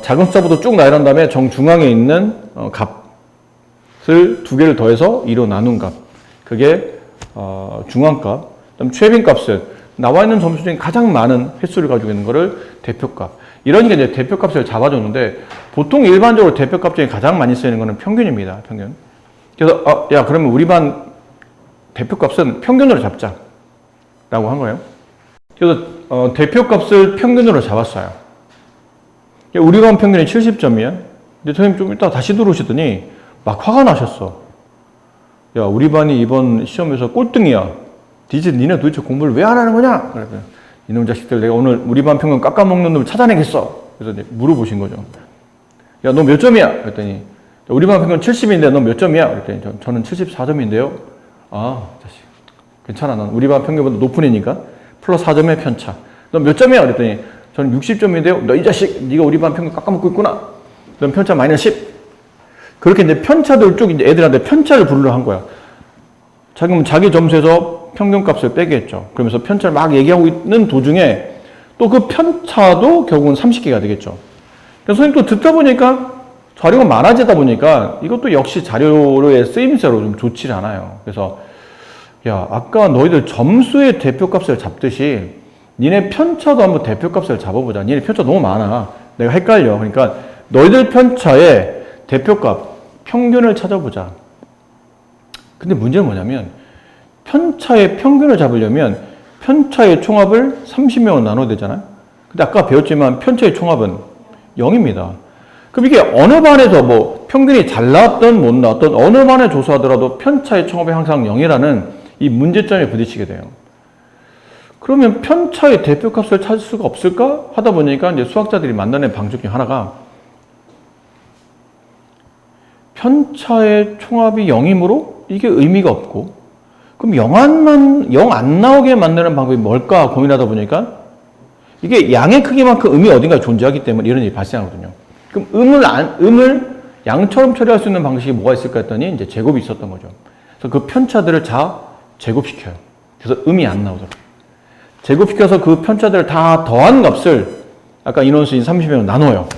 작은 숫자부터 쭉 나열한 다음에 정중앙에 있는 값을 두 개를 더해서 2로 나눈 값. 그게 중앙값. 그다음 최빈값은 나와 있는 점수 중에 가장 많은 횟수를 가지고 있는 거를 대표값. 이런 게 이제 대표값을 잡아줬는데, 보통 일반적으로 대표값 중에 가장 많이 쓰이는 거는 평균입니다. 평균. 그래서 야, 그러면 우리 반 대표값은 평균으로 잡자 라고 한 거예요. 그래서 대표값을 평균으로 잡았어요. 우리 반 평균이 70점이야. 근데 선생님 좀 이따 다시 들어오시더니 막 화가 나셨어. 야, 우리 반이 이번 시험에서 꼴등이야. 니네 도대체 공부를 왜 안 하는 거냐? 그래서 이놈 자식들 내가 오늘 우리 반 평균 깎아먹는 놈을 찾아내겠어. 그래서 물어보신 거죠. 야, 너 몇 점이야? 그랬더니 우리 반 평균 70인데 너 몇 점이야? 그랬더니 저는 74점인데요. 아, 자식. 괜찮아. 난 우리 반 평균보다 높은 애니까 플러스 4점의 편차. 너 몇 점이야? 그랬더니 저는 60점인데요. 너 이 자식, 네가 우리 반 평균 깎아먹고 있구나. 넌 편차 마이너스 10. 그렇게 이제 편차들 쭉 이제 애들한테 편차를 부르려 한 거야. 자기 점수에서 평균값을 빼게 했죠. 그러면서 편차를 막 얘기하고 있는 도중에 또 그 편차도 결국은 30개가 되겠죠. 그래서 선생님 또 듣다 보니까 자료가 많아지다 보니까 이것도 역시 자료의 쓰임새로 좀 좋지 않아요. 그래서 야, 아까 너희들 점수의 대표값을 잡듯이 니네 편차도 한번 대표값을 잡아보자. 니네 편차 너무 많아. 내가 헷갈려. 그러니까 너희들 편차의 대표값, 평균을 찾아보자. 근데 문제는 뭐냐면 편차의 평균을 잡으려면 편차의 총합을 30명으로 나눠야 되잖아요. 근데 아까 배웠지만 편차의 총합은 0입니다. 그럼 이게 어느 반에서 뭐 평균이 잘 나왔던 못 나왔던 어느 반에 조사하더라도 편차의 총합이 항상 0이라는 이 문제점에 부딪히게 돼요. 그러면 편차의 대표값을 찾을 수가 없을까? 하다 보니까 이제 수학자들이 만나낸 방식 중 하나가 편차의 총합이 0이므로 이게 의미가 없고 그럼 0 안 나오게 만드는 방법이 뭘까 고민하다 보니까 이게 양의 크기만큼 음이 어딘가에 존재하기 때문에 이런 일이 발생하거든요. 그럼 음을 양처럼 처리할 수 있는 방식이 뭐가 있을까 했더니 이제 제곱이 있었던 거죠. 그래서 그 편차들을 다 제곱시켜요. 그래서 음이 안 나오도록. 제곱시켜서 그 편차들을 다 더한 값을 아까 인원수인 30명으로 나눠요.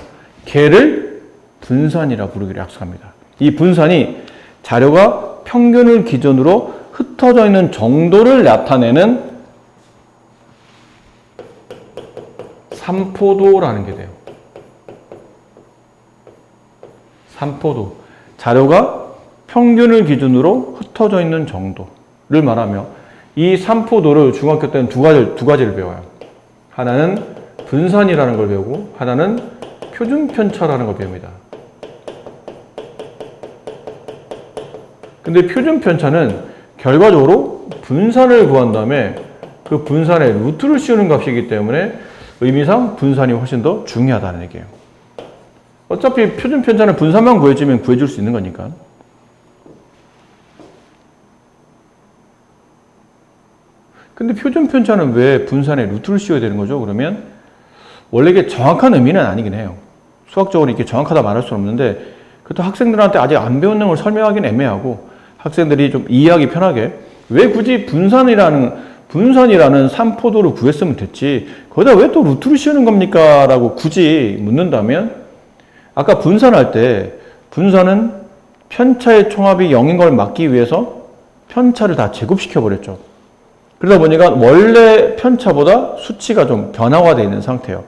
걔를 분산이라 부르기로 약속합니다. 이 분산이 자료가 평균을 기준으로 흩어져 있는 정도를 나타내는 삼포도라는 게 돼요. 삼포도. 자료가 평균을 기준으로 흩어져 있는 정도를 말하며 이 삼포도를 중학교 때는 두 가지를 배워요. 하나는 분산이라는 걸 배우고 하나는 표준편차라는 걸 배웁니다. 근데 표준편차는 결과적으로 분산을 구한 다음에 그 분산의 루트를 씌우는 값이기 때문에 의미상 분산이 훨씬 더 중요하다는 얘기예요. 어차피 표준편차는 분산만 구해주면 구해줄 수 있는 거니까. 근데 표준편차는 왜 분산의 루트를 씌워야 되는 거죠? 그러면 원래 이게 정확한 의미는 아니긴 해요. 수학적으로 이렇게 정확하다 말할 수는 없는데 그것도 학생들한테 아직 안 배운 내용을 설명하기는 애매하고 학생들이 좀 이해하기 편하게 왜 굳이 분산이라는 삼포도를 구했으면 됐지 거기다 왜 또 루트를 씌우는 겁니까? 라고 굳이 묻는다면 아까 분산할 때 분산은 편차의 총합이 0인 걸 막기 위해서 편차를 다 제곱시켜 버렸죠. 그러다 보니까 원래 편차보다 수치가 좀 변화화되어 있는 상태예요.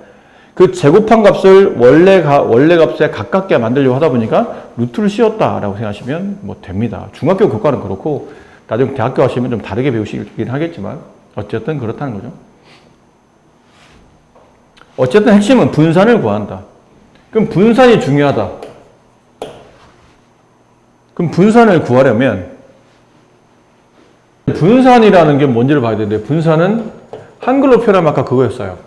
그 제곱한 값을 원래 값에 가깝게 만들려고 하다 보니까 루트를 씌웠다라고 생각하시면 뭐 됩니다. 중학교 교과는 그렇고 나중에 대학교 가시면 좀 다르게 배우시긴 하겠지만 어쨌든 그렇다는 거죠. 어쨌든 핵심은 분산을 구한다. 그럼 분산이 중요하다. 그럼 분산을 구하려면 분산이라는 게 뭔지를 봐야 되는데 분산은 한글로 표현하면 아까 그거였어요.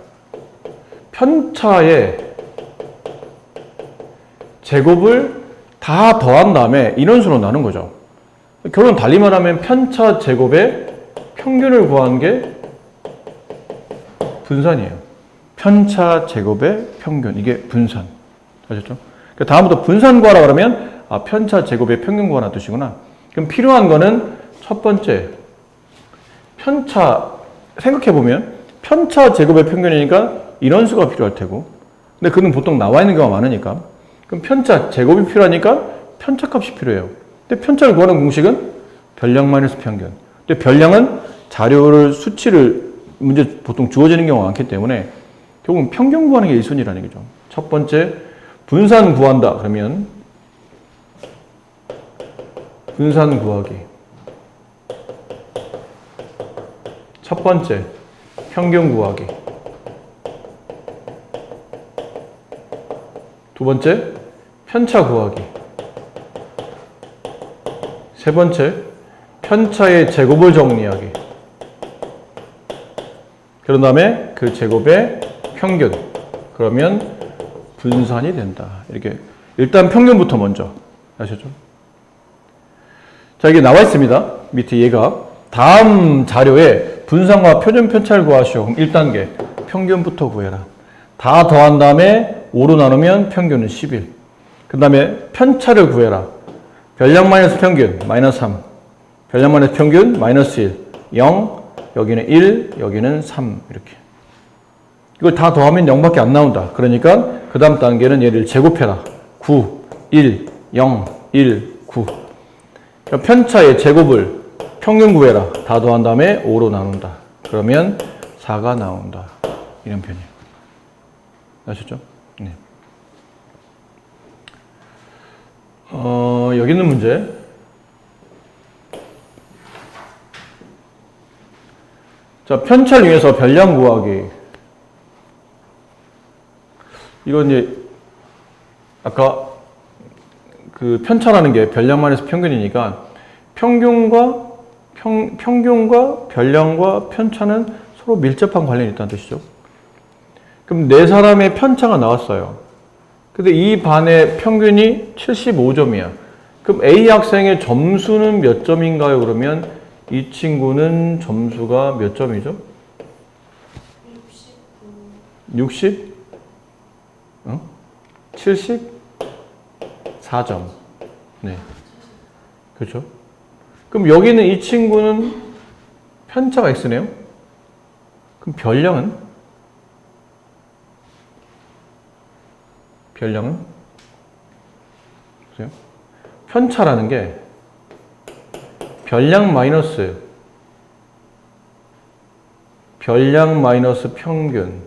편차의 제곱을 다 더한 다음에 인원수로 나눈 거죠. 결론 달리 말하면 편차 제곱의 평균을 구한 게 분산이에요. 편차 제곱의 평균, 이게 분산. 아셨죠? 다음부터 분산 구하라 그러면 편차 제곱의 평균 구하라는 뜻이구나. 그럼 필요한 거는 첫 번째 편차, 생각해보면 편차 제곱의 평균이니까 인원수가 필요할 테고 근데 그는 보통 나와 있는 경우가 많으니까 그럼 편차 제곱이 필요하니까 편차값이 필요해요. 근데 편차를 구하는 공식은 별량 마이너스 평균. 근데 별량은 자료를 수치를 문제 보통 주어지는 경우가 많기 때문에 결국은 평균 구하는 게 1순위라는 거죠. 첫 번째 분산 구한다 그러면 분산 구하기 첫 번째 평균 구하기 두 번째, 편차 구하기. 세 번째, 편차의 제곱을 정리하기. 그런 다음에 그 제곱의 평균. 그러면 분산이 된다. 이렇게. 일단 평균부터 먼저. 아시죠? 자, 이게 나와 있습니다. 밑에 얘가. 다음 자료에 분산과 표준 편차를 구하시오. 그럼 1단계. 평균부터 구해라. 다 더한 다음에 5로 나누면 평균은 11. 그 다음에 편차를 구해라. 별량 마이너스 평균, 마이너스 3. 별량 마이너스 평균, 마이너스 1. 0, 여기는 1, 여기는 3. 이렇게. 이걸 다 더하면 0밖에 안 나온다. 그러니까 그 다음 단계는 얘를 제곱해라. 9, 1, 0, 1, 9. 그러니까 편차의 제곱을 평균 구해라. 다 더한 다음에 5로 나눈다. 그러면 4가 나온다. 이런 편이에요. 아셨죠? 네. 여기 있는 문제. 자, 편차를 위해서 별량 구하기. 이건 이제, 아까 그 편차라는 게 별량 마이너스 평균이니까 평균과 별량과 편차는 서로 밀접한 관련이 있다는 뜻이죠. 그럼 네 사람의 편차가 나왔어요. 근데 이 반의 평균이 75점이야. 그럼 A 학생의 점수는 몇 점인가요? 그러면 이 친구는 점수가 몇 점이죠? 60? 74점. 네. 그렇죠? 그럼 여기는 이 친구는 편차가 X네요? 그럼 별량은? 보세요. 편차라는 게 별량 마이너스 평균.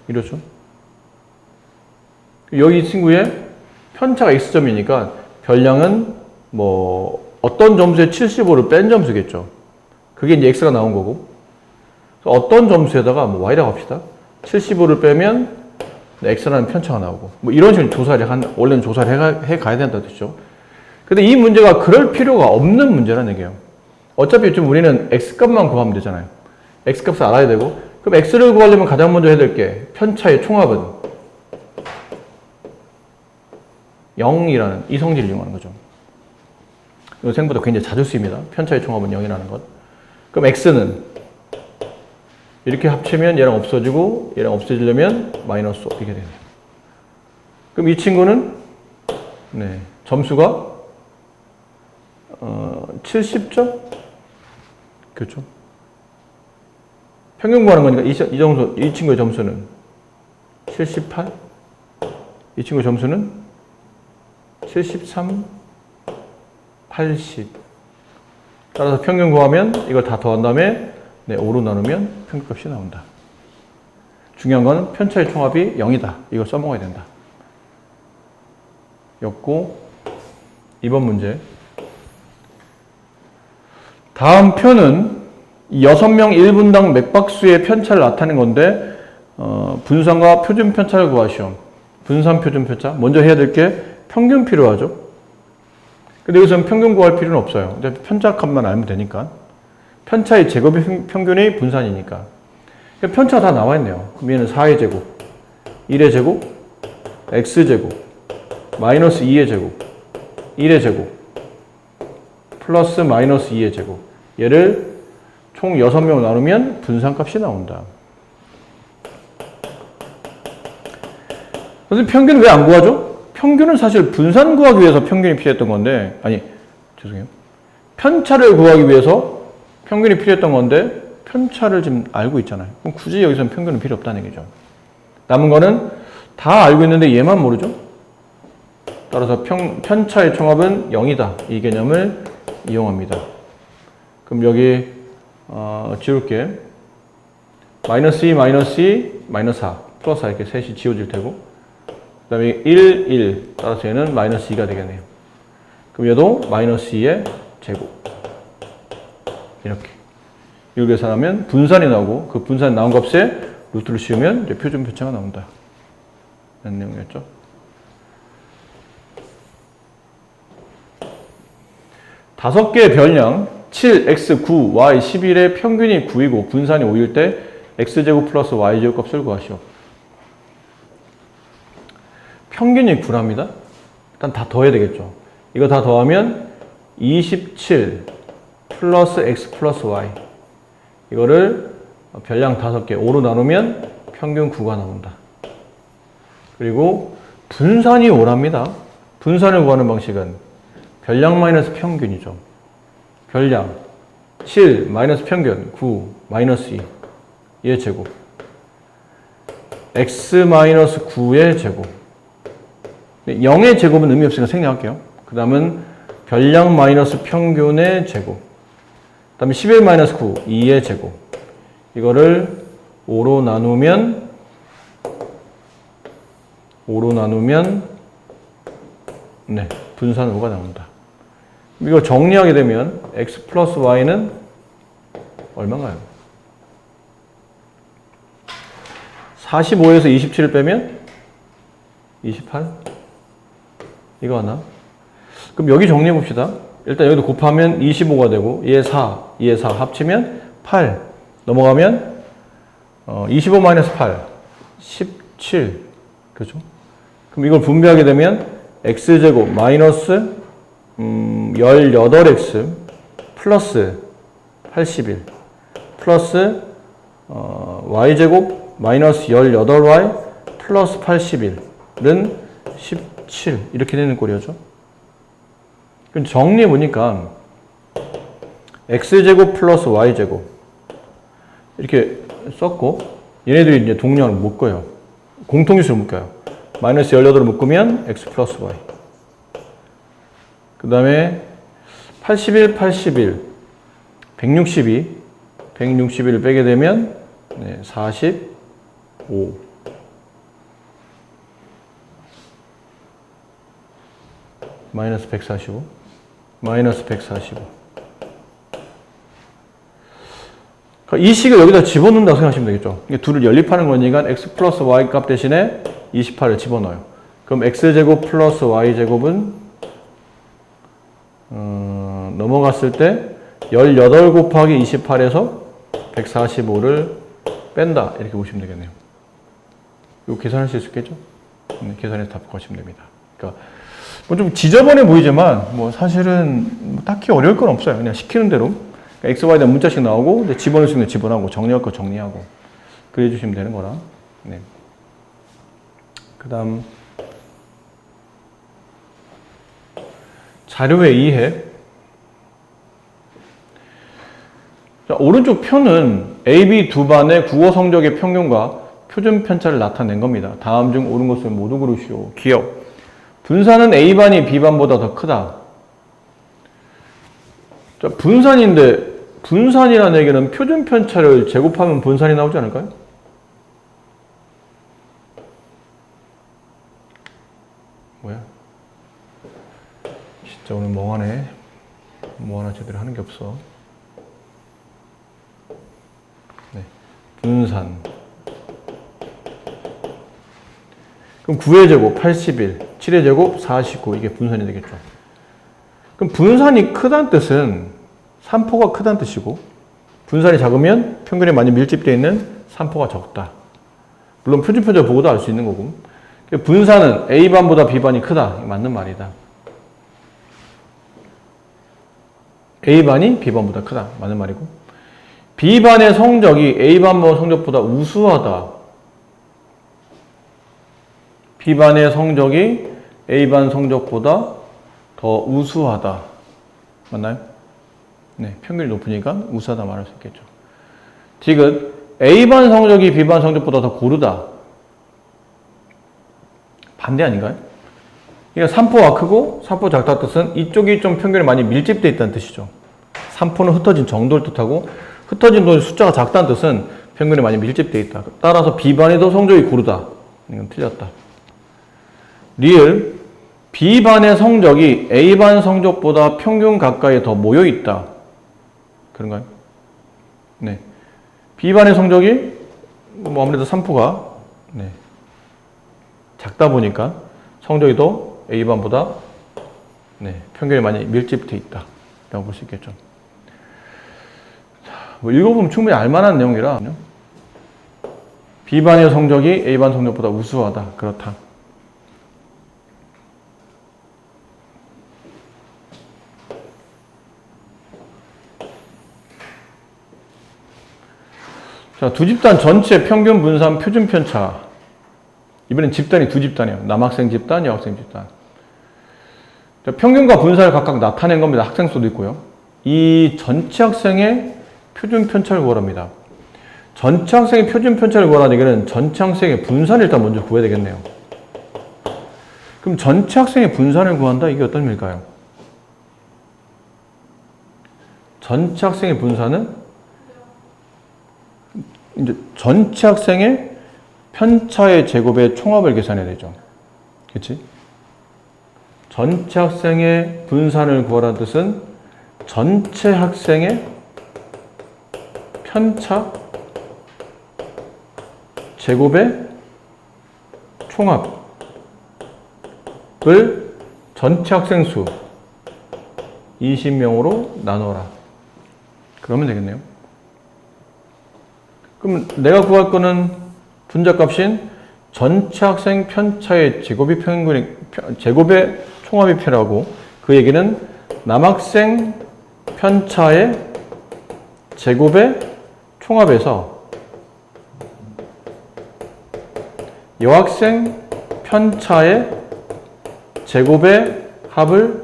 이렇죠? 여기 이 친구의 편차가 X점이니까 별량은 뭐 어떤 점수에 75를 뺀 점수겠죠. 그게 이제 X가 나온 거고. 어떤 점수에다가 뭐 Y라고 합시다. 75를 빼면 X라는 편차가 나오고. 뭐 이런 식으로 원래는 조사를 해 가야 된다는 뜻이죠. 근데 이 문제가 그럴 필요가 없는 문제라는 얘기예요. 어차피 좀 우리는 X값만 구하면 되잖아요. X값을 알아야 되고. 그럼 X를 구하려면 가장 먼저 해야 될 게 편차의 총합은 0이라는 이 성질을 이용하는 거죠. 이거 생각보다 굉장히 자주 쓰입니다. 편차의 총합은 0이라는 것. 그럼 X는 이렇게 합치면 얘랑 없어지고 얘랑 없어지려면 마이너스 5 이렇게 되네요. 그럼 이 친구는 네, 점수가 70점? 그렇죠. 평균 구하는 거니까 이 친구의 점수는 78? 이 친구의 점수는 73, 80. 따라서 평균 구하면 이걸 다 더한 다음에 5로 나누면 평균값이 나온다. 중요한 건 편차의 총합이 0이다. 이걸 써먹어야 된다. 였고, 이번 문제. 다음 표는 6명 1분당 맥박수의 편차를 나타낸 건데 분산과 표준 편차를 구하시오. 분산, 표준 편차. 먼저 해야 될 게 평균 필요하죠. 근데 여기서는 평균 구할 필요는 없어요. 편차값만 알면 되니까. 편차의 제곱의 평균이 분산이니까. 편차가 다 나와 있네요. 그럼 얘는 4의 제곱, 1의 제곱, x제곱, 마이너스 2의 제곱, 1의 제곱, 플러스 마이너스 2의 제곱. 얘를 총 6명 나누면 분산값이 나온다. 선생님, 평균 왜 안 구하죠? 평균은 사실 분산 구하기 위해서 평균이 필요했던 건데, 죄송해요. 편차를 구하기 위해서 평균이 필요했던 건데, 편차를 지금 알고 있잖아요. 그럼 굳이 여기서는 평균은 필요 없다는 얘기죠. 남은 거는 다 알고 있는데 얘만 모르죠? 따라서 편차의 총합은 0이다. 이 개념을 이용합니다. 그럼 여기 지울게. 마이너스 2, 마이너스 2, 마이너스 4, 플러스 4 이렇게 셋이 지워질 테고, 그 다음에 1, 1. 따라서 얘는 마이너스 2가 되겠네요. 그럼 얘도 마이너스 2의 제곱. 이렇게. 이걸 계산하면 분산이 나오고, 그 분산이 나온 값에 루트를 씌우면 이제 표준 편차가 나온다. 라는 내용이었죠. 다섯 개의 별량 7, x, 9, y, 11의 평균이 9이고 분산이 5일 때 x제곱 플러스 y제곱 값을 구하시오. 평균이 9랍니다. 일단 다 더해야 되겠죠. 이거 다 더하면 27 플러스 x 플러스 y. 이거를 별량 5개 5로 나누면 평균 9가 나온다. 그리고 분산이 5랍니다. 분산을 구하는 방식은 별량 마이너스 평균이죠. 별량 7 마이너스 평균 9 마이너스 2 얘 제곱 x 마이너스 9의 제곱 0의 제곱은 의미 없으니까 생략할게요. 그 다음은 별량 마이너스 평균의 제곱 그 다음에 11 마이너스 9 2의 제곱 이거를 5로 나누면 네, 분산 5가 나온다. 이거 정리하게 되면 x 플러스 y는 얼마인가요? 45에서 27을 빼면 28? 이거 하나? 그럼 여기 정리해 봅시다. 일단 여기도 곱하면 25가 되고 얘 4, 얘 4 합치면 8 넘어가면 25 마이너스 8 17 그죠? 그럼 이걸 분배하게 되면 x제곱 마이너스 18x 플러스 81 플러스 y제곱 마이너스 18y 플러스 81은 17 이렇게 되는 꼴이었죠. 그럼 정리해 보니까 x제곱 플러스 y제곱 이렇게 썼고 얘네들이 이제 동량을 묶어요. 공통유수를 묶어요. 마이너스 18을 묶으면 x 플러스 y 그 다음에 81, 81 161을 빼게 되면 45 마이너스 145 마이너스 145 이 식을 여기다 집어넣는다고 생각하시면 되겠죠. 이게 둘을 연립하는 거니까 x 플러스 y 값 대신에 28을 집어넣어요. 그럼 x제곱 플러스 y제곱은 넘어갔을 때 18 곱하기 28에서 145를 뺀다 이렇게 보시면 되겠네요. 이거 계산하실 수 있겠죠? 네, 계산해서 답 구하시면 됩니다. 그러니까 뭐 좀 지저분해 보이지만 뭐 사실은 딱히 어려울 건 없어요. 그냥 시키는 대로 그러니까 x, y에 대한 문자씩 나오고 집어넣을 수 있는 거 집어넣고 정리할 거 정리하고 그래 주시면 되는 거라. 네. 그 다음 자료의 이해. 자, 오른쪽 표는 A, B 두 반의 국어 성적의 평균과 표준 편차를 나타낸 겁니다. 다음 중 옳은 것을 모두 고르시오. 기억. 분산은 A반이 B반보다 더 크다. 자, 분산인데 분산이라는 얘기는 표준 편차를 제곱하면 분산이 나오지 않을까요? 뭐야? 진짜 오늘 멍하네. 뭐 하나 제대로 하는 게 없어. 네. 분산. 그럼 9의 제곱 81, 7의 제곱 49 이게 분산이 되겠죠. 그럼 분산이 크다는 뜻은 산포가 크다는 뜻이고 분산이 작으면 평균에 많이 밀집되어 있는 산포가 적다. 물론 표준 편차 보고도 알 수 있는 거고. 분산은 A반보다 B반이 크다. 맞는 말이다. A반이 B반보다 크다. 맞는 말이고. B반의 성적이 A반 성적보다 우수하다. B반의 성적이 A반 성적보다 더 우수하다. 맞나요? 네, 평균이 높으니까 우수하다 말할 수 있겠죠. 지금 A반 성적이 B반 성적보다 더 고르다. 반대 아닌가요? 그러니까 산포가 크고 산포 작다 뜻은 이쪽이 좀 평균에 많이 밀집되어 있다는 뜻이죠. 산포는 흩어진 정도를 뜻하고 흩어진 돈의 숫자가 작다는 뜻은 평균에 많이 밀집되어 있다. 따라서 B반이 더 성적이 고르다. 이건 틀렸다. 리을 B반의 성적이 A반 성적보다 평균 가까이 더 모여 있다. 그런가요? 네. B반의 성적이 뭐 아무래도 산포가 네. 작다 보니까 성적이 더 A반보다 평균이 많이 밀집돼 있다 라고 볼 수 있겠죠. 뭐 읽어보면 충분히 알만한 내용이라 B반의 성적이 A반 성적보다 우수하다, 그렇다. 자, 두 집단 전체 평균 분산 표준 편차. 이번엔 집단이 두 집단이에요. 남학생 집단, 여학생 집단. 자, 평균과 분산을 각각 나타낸 겁니다. 학생 수도 있고요. 이 전체 학생의 표준 편차를 구하랍니다. 전체 학생의 표준 편차를 구하라는 얘기는 전체 학생의 분산을 일단 먼저 구해야 되겠네요. 그럼 전체 학생의 분산을 구한다? 이게 어떤 의미일까요? 전체 학생의 분산은 이제 전체 학생의 편차의 제곱의 총합을 계산해야 되죠. 그렇지? 전체 학생의 분산을 구하라는 뜻은 전체 학생의 편차 제곱의 총합을 전체 학생 수 20명으로 나눠라. 그러면 되겠네요. 그럼 내가 구할 거는 분자값인 전체 학생 편차의 제곱의 총합이 필요하고, 그 얘기는 남학생 편차의 제곱의 총합에서 여학생 편차의 제곱의 합을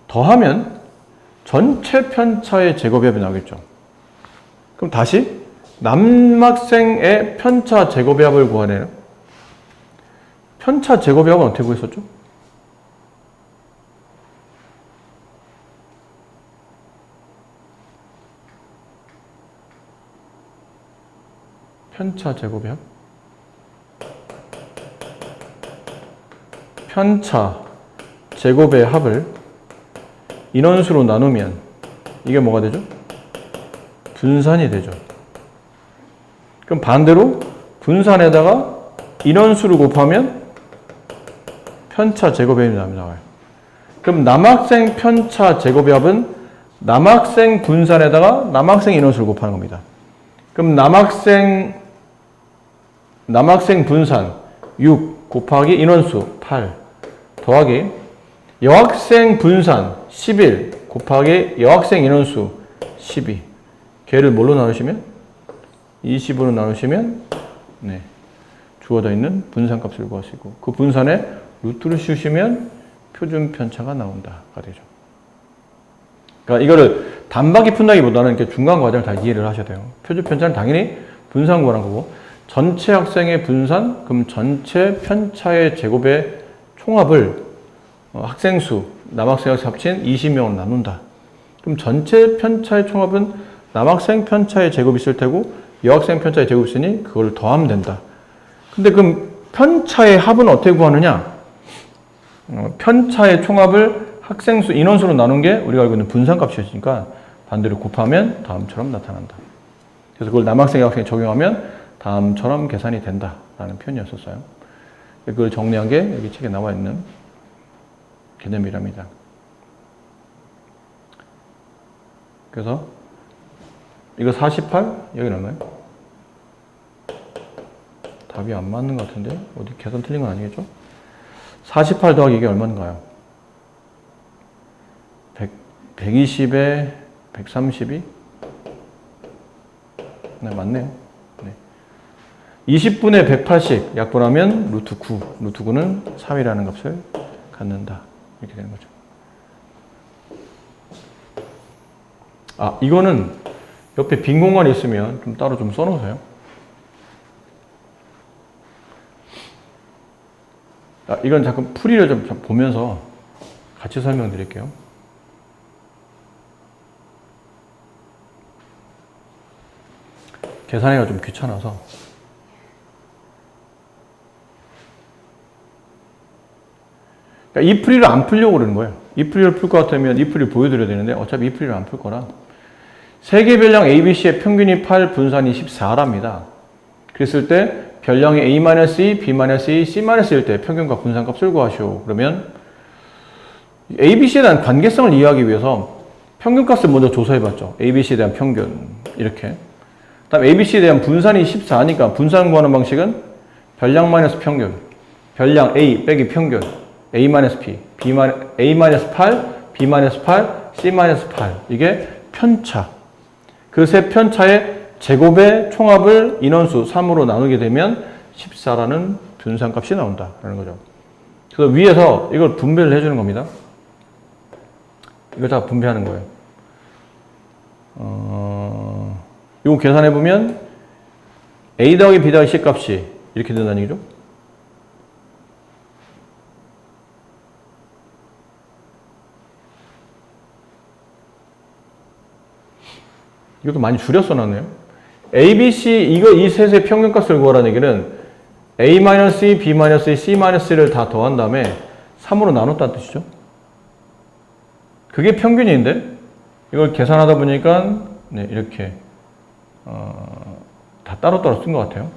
더하면 전체 편차의 제곱의 합이 나오겠죠. 그럼 다시 남학생의 편차 제곱의 합을 구하래요. 편차 제곱의 합은 어떻게 구했었죠? 편차 제곱의 합? 편차 제곱의 합을 인원수로 나누면 이게 뭐가 되죠? 분산이 되죠. 그럼 반대로 분산에다가 인원수를 곱하면 편차 제곱의 합이 나와요. 그럼 남학생 편차 제곱의 합은 남학생 분산에다가 남학생 인원수를 곱하는 겁니다. 그럼 남학생 분산 6 곱하기 인원수 8 더하기 여학생 분산 11 곱하기 여학생 인원수 12. 걔를 뭘로 나누시면? 20으로 나누시면 주어져 있는 분산값을 구하시고, 그 분산에 루트를 씌우시면 표준 편차가 나온다가 되죠. 그러니까 이거를 단박에 푼다기보다는 이렇게 중간 과정을 다 이해를 하셔야 돼요. 표준 편차는 당연히 분산 구하는 거고, 전체 학생의 분산, 그럼 전체 편차의 제곱의 총합을 학생 수, 남학생 학생 합친 20명으로 나눈다. 그럼 전체 편차의 총합은 남학생 편차의 제곱이 있을 테고 여학생 편차의 제곱이 있으니 그걸 더하면 된다. 근데 그럼 편차의 합은 어떻게 구하느냐? 편차의 총합을 학생 수, 인원수로 나눈 게 우리가 알고 있는 분산값이었으니까 반대로 곱하면 다음처럼 나타난다. 그래서 그걸 남학생, 여학생에 적용하면 다음처럼 계산이 된다라는 표현이었었어요. 그걸 정리한 게 여기 책에 나와 있는 개념이랍니다. 그래서 이거 48? 여기는 얼마예요? 답이 안 맞는 것 같은데? 어디 계산 틀린 건 아니겠죠? 48 더하기 이게 얼마인가요? 120에 132? 네, 맞네요. 네. 20분의 180 약분하면 루트 9. 루트 9는 3이라는 값을 갖는다. 이렇게 되는 거죠. 아, 이거는 옆에 빈 공간이 있으면 좀 따로 좀 써놓으세요. 아, 이건 잠깐 풀이를 좀 보면서 같이 설명드릴게요. 계산하기가 좀 귀찮아서. 그러니까 이 풀이를 안 풀려고 그러는 거예요. 이 풀이를 풀 것 같으면 이 풀이를 보여드려야 되는데 어차피 이 풀이를 안 풀 거라. 세개별량 ABC의 평균이 8, 분산이 14랍니다. 그랬을 때 별량이 A-E, B-E, C-일 때 평균과 분산값을 구하시오. 그러면 A, B, C에 대한 관계성을 이해하기 위해서 평균값을 먼저 조사해봤죠. A, B, C에 대한 평균 이렇게. 다음 A, B, C에 대한 분산이 14니까 분산 구하는 방식은 별량 마이너스 평균, 별량 A 빼기 평균, A 마이너스 B, A 마이너스 8, B 마이너스 8, C 마이너스 8. 이게 편차. 그 세 편차의 제곱의 총합을 인원수 3으로 나누게 되면 14라는 분산값이 나온다라는 거죠. 그래서 위에서 이걸 분배를 해주는 겁니다. 이걸 다 분배하는 거예요. 이거 계산해보면 A 더하기 B 더하기 C 값이 이렇게 된다는 얘기죠. 이것도 많이 줄여 써놨네요. A, B, C, 이 셋의 평균값을 구하라는 얘기는 A-E, B-E, C-를 다 더한 다음에 3으로 나눴다는 뜻이죠. 그게 평균인데, 이걸 계산하다 보니까, 네, 이렇게, 다 따로따로 쓴 것 같아요.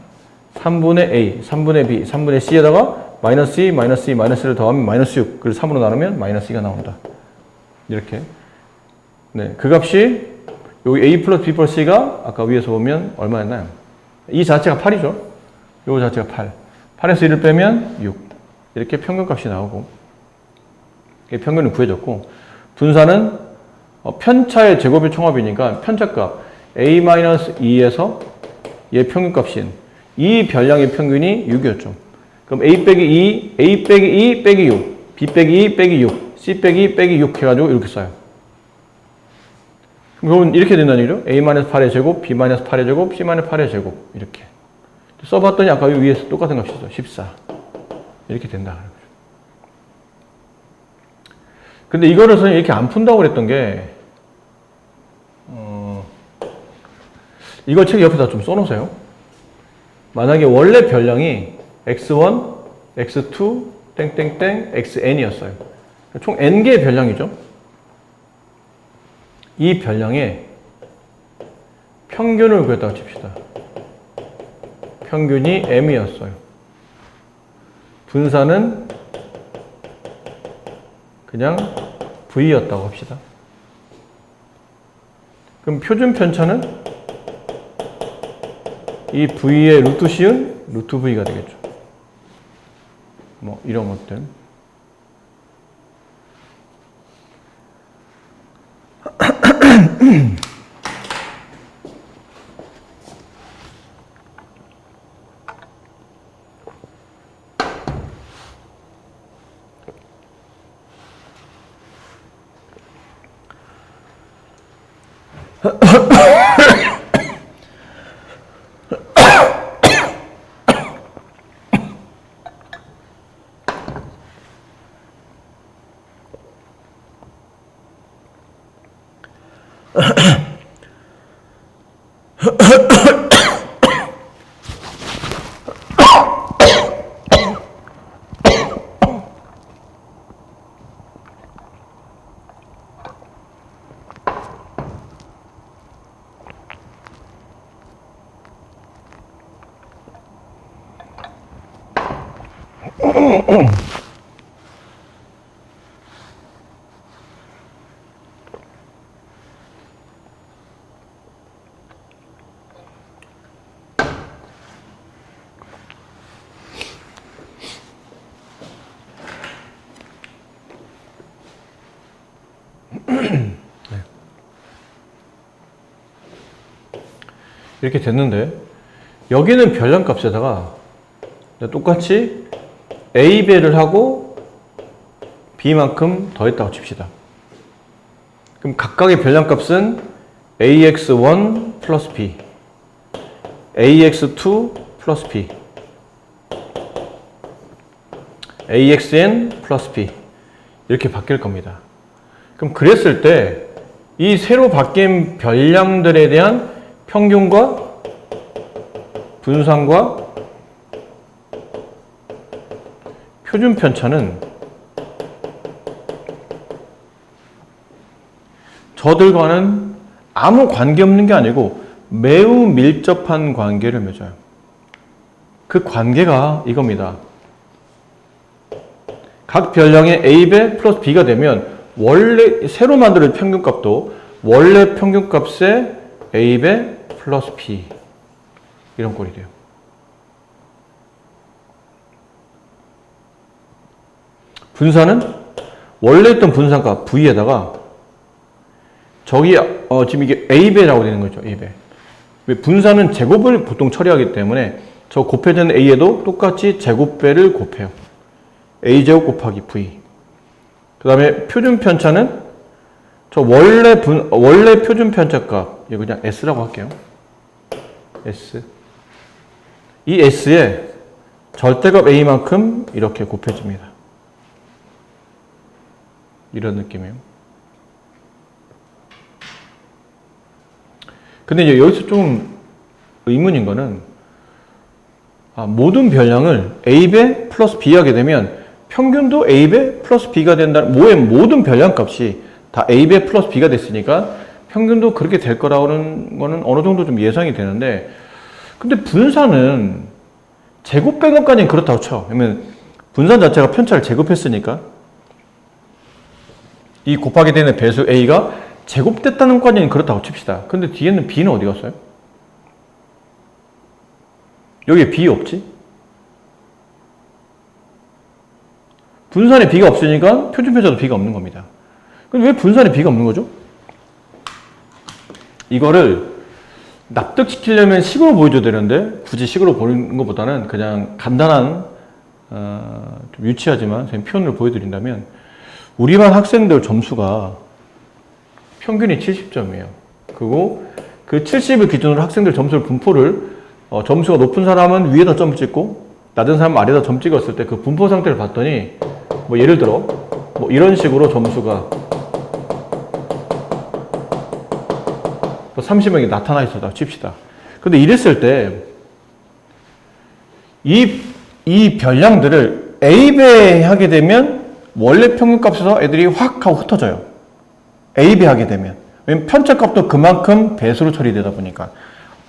3분의 A, 3분의 B, 3분의 C에다가 마이너스 2, 마이너스 2, 마이너스를 더하면 마이너스 6, 그래서 3으로 나누면 마이너스 2가 나온다. 이렇게. 네, 그 값이 여기 A 플러스 B 플러스 C가 아까 위에서 보면 얼마였나요? 이 자체가 8이죠. 요 자체가 8. 8에서 1을 빼면 6. 이렇게 평균값이 나오고 평균은 구해졌고 분산은 편차의 제곱의 총합이니까 편차값 A-2에서 얘 평균값인 이 별량의 평균이 6이었죠. 그럼 A 빼기 2, A 빼기 2 빼기 6, B 빼기 2 빼기 6, C 빼기 2 빼기 6 해가지고 이렇게 써요. 그러면 이렇게 된다는 얘기죠. A-8의 제곱, B-8의 제곱, C-8의 제곱 이렇게 써봤더니 아까 위에서 똑같은 값이죠. 14 이렇게 된다. 근데 이거를 선생님이 이렇게 안 푼다고 그랬던 게 이걸 책 옆에다 좀 써놓으세요. 만약에 원래 별량이 x1, x2, 땡땡땡, xn이었어요. 총 n개의 별량이죠. 이 별량의 평균을 구했다고 칩시다. 평균이 m이었어요. 분산은 그냥 v였다고 합시다. 그럼 표준 편차는 이 v의 루트 c은 루트 v가 되겠죠. 뭐 이런 것들. 이렇게 됐는데 여기는 별량값에다가 똑같이 A배를 하고 B만큼 더했다고 칩시다. 그럼 각각의 별량값은 AX1 플러스 B, AX2 플러스 B, AXN 플러스 B 이렇게 바뀔 겁니다. 그럼 그랬을 때 이 새로 바뀐 별량들에 대한 평균과 분산과 표준 편차는 저들과는 아무 관계없는 게 아니고 매우 밀접한 관계를 맺어요. 그 그 관계가 이겁니다. 각 별량의 A배 플러스 B가 되면 원래 새로 만들어진 평균값도 원래 평균값의 A배 플러스 B 이런 꼴이 돼요. 분산은 원래 있던 분산값 V에다가 저기 지금 이게 A배라고 되는 거죠. A배. 분산은 제곱을 보통 처리하기 때문에 저 곱해지는 A에도 똑같이 제곱배를 곱해요. A제곱 곱하기 V. 그 다음에 표준 편차는 저 원래 표준 편차값 이거 그냥 S라고 할게요. S. 이 S에 절대값 A만큼 이렇게 곱해집니다. 이런 느낌이에요. 근데 이제 여기서 좀 의문인 거는 모든 별량을 A배 플러스 B 하게 되면 평균도 A배 플러스 B가 된다는 모든 별량값이 다 A배 플러스 B가 됐으니까 평균도 그렇게 될 거라는 거는 어느 정도 좀 예상이 되는데 근데 분산은 제곱된 것까지는 그렇다고 쳐. 왜냐면 분산 자체가 편차를 제곱했으니까 이 곱하게 되는 배수 A가 제곱됐다는 것까지는 그렇다고 칩시다. 근데 뒤에는 B는 어디 갔어요? 여기에 B 없지? 분산에 B가 없으니까 표준편차도 B가 없는 겁니다. 근데 왜 분산에 B가 없는 거죠? 이거를 납득시키려면 식으로 보여줘야 되는데 굳이 식으로 보이는 것보다는 그냥 간단한 좀 유치하지만 선생님 표현을 보여드린다면 우리 반 학생들 점수가 평균이 70점이에요. 그리고 그 70을 기준으로 학생들 점수를 분포를 점수가 높은 사람은 위에다 점 찍고 낮은 사람은 아래다 점 찍었을 때 그 분포 상태를 봤더니 뭐 예를 들어 뭐 이런 식으로 점수가 30명이 나타나 있었다고 칩시다. 근데 이랬을 때 이 별량들을 A배 하게 되면 원래 평균값에서 애들이 확 하고 흩어져요. A배 하게 되면. 왜냐면 편차값도 그만큼 배수로 처리되다 보니까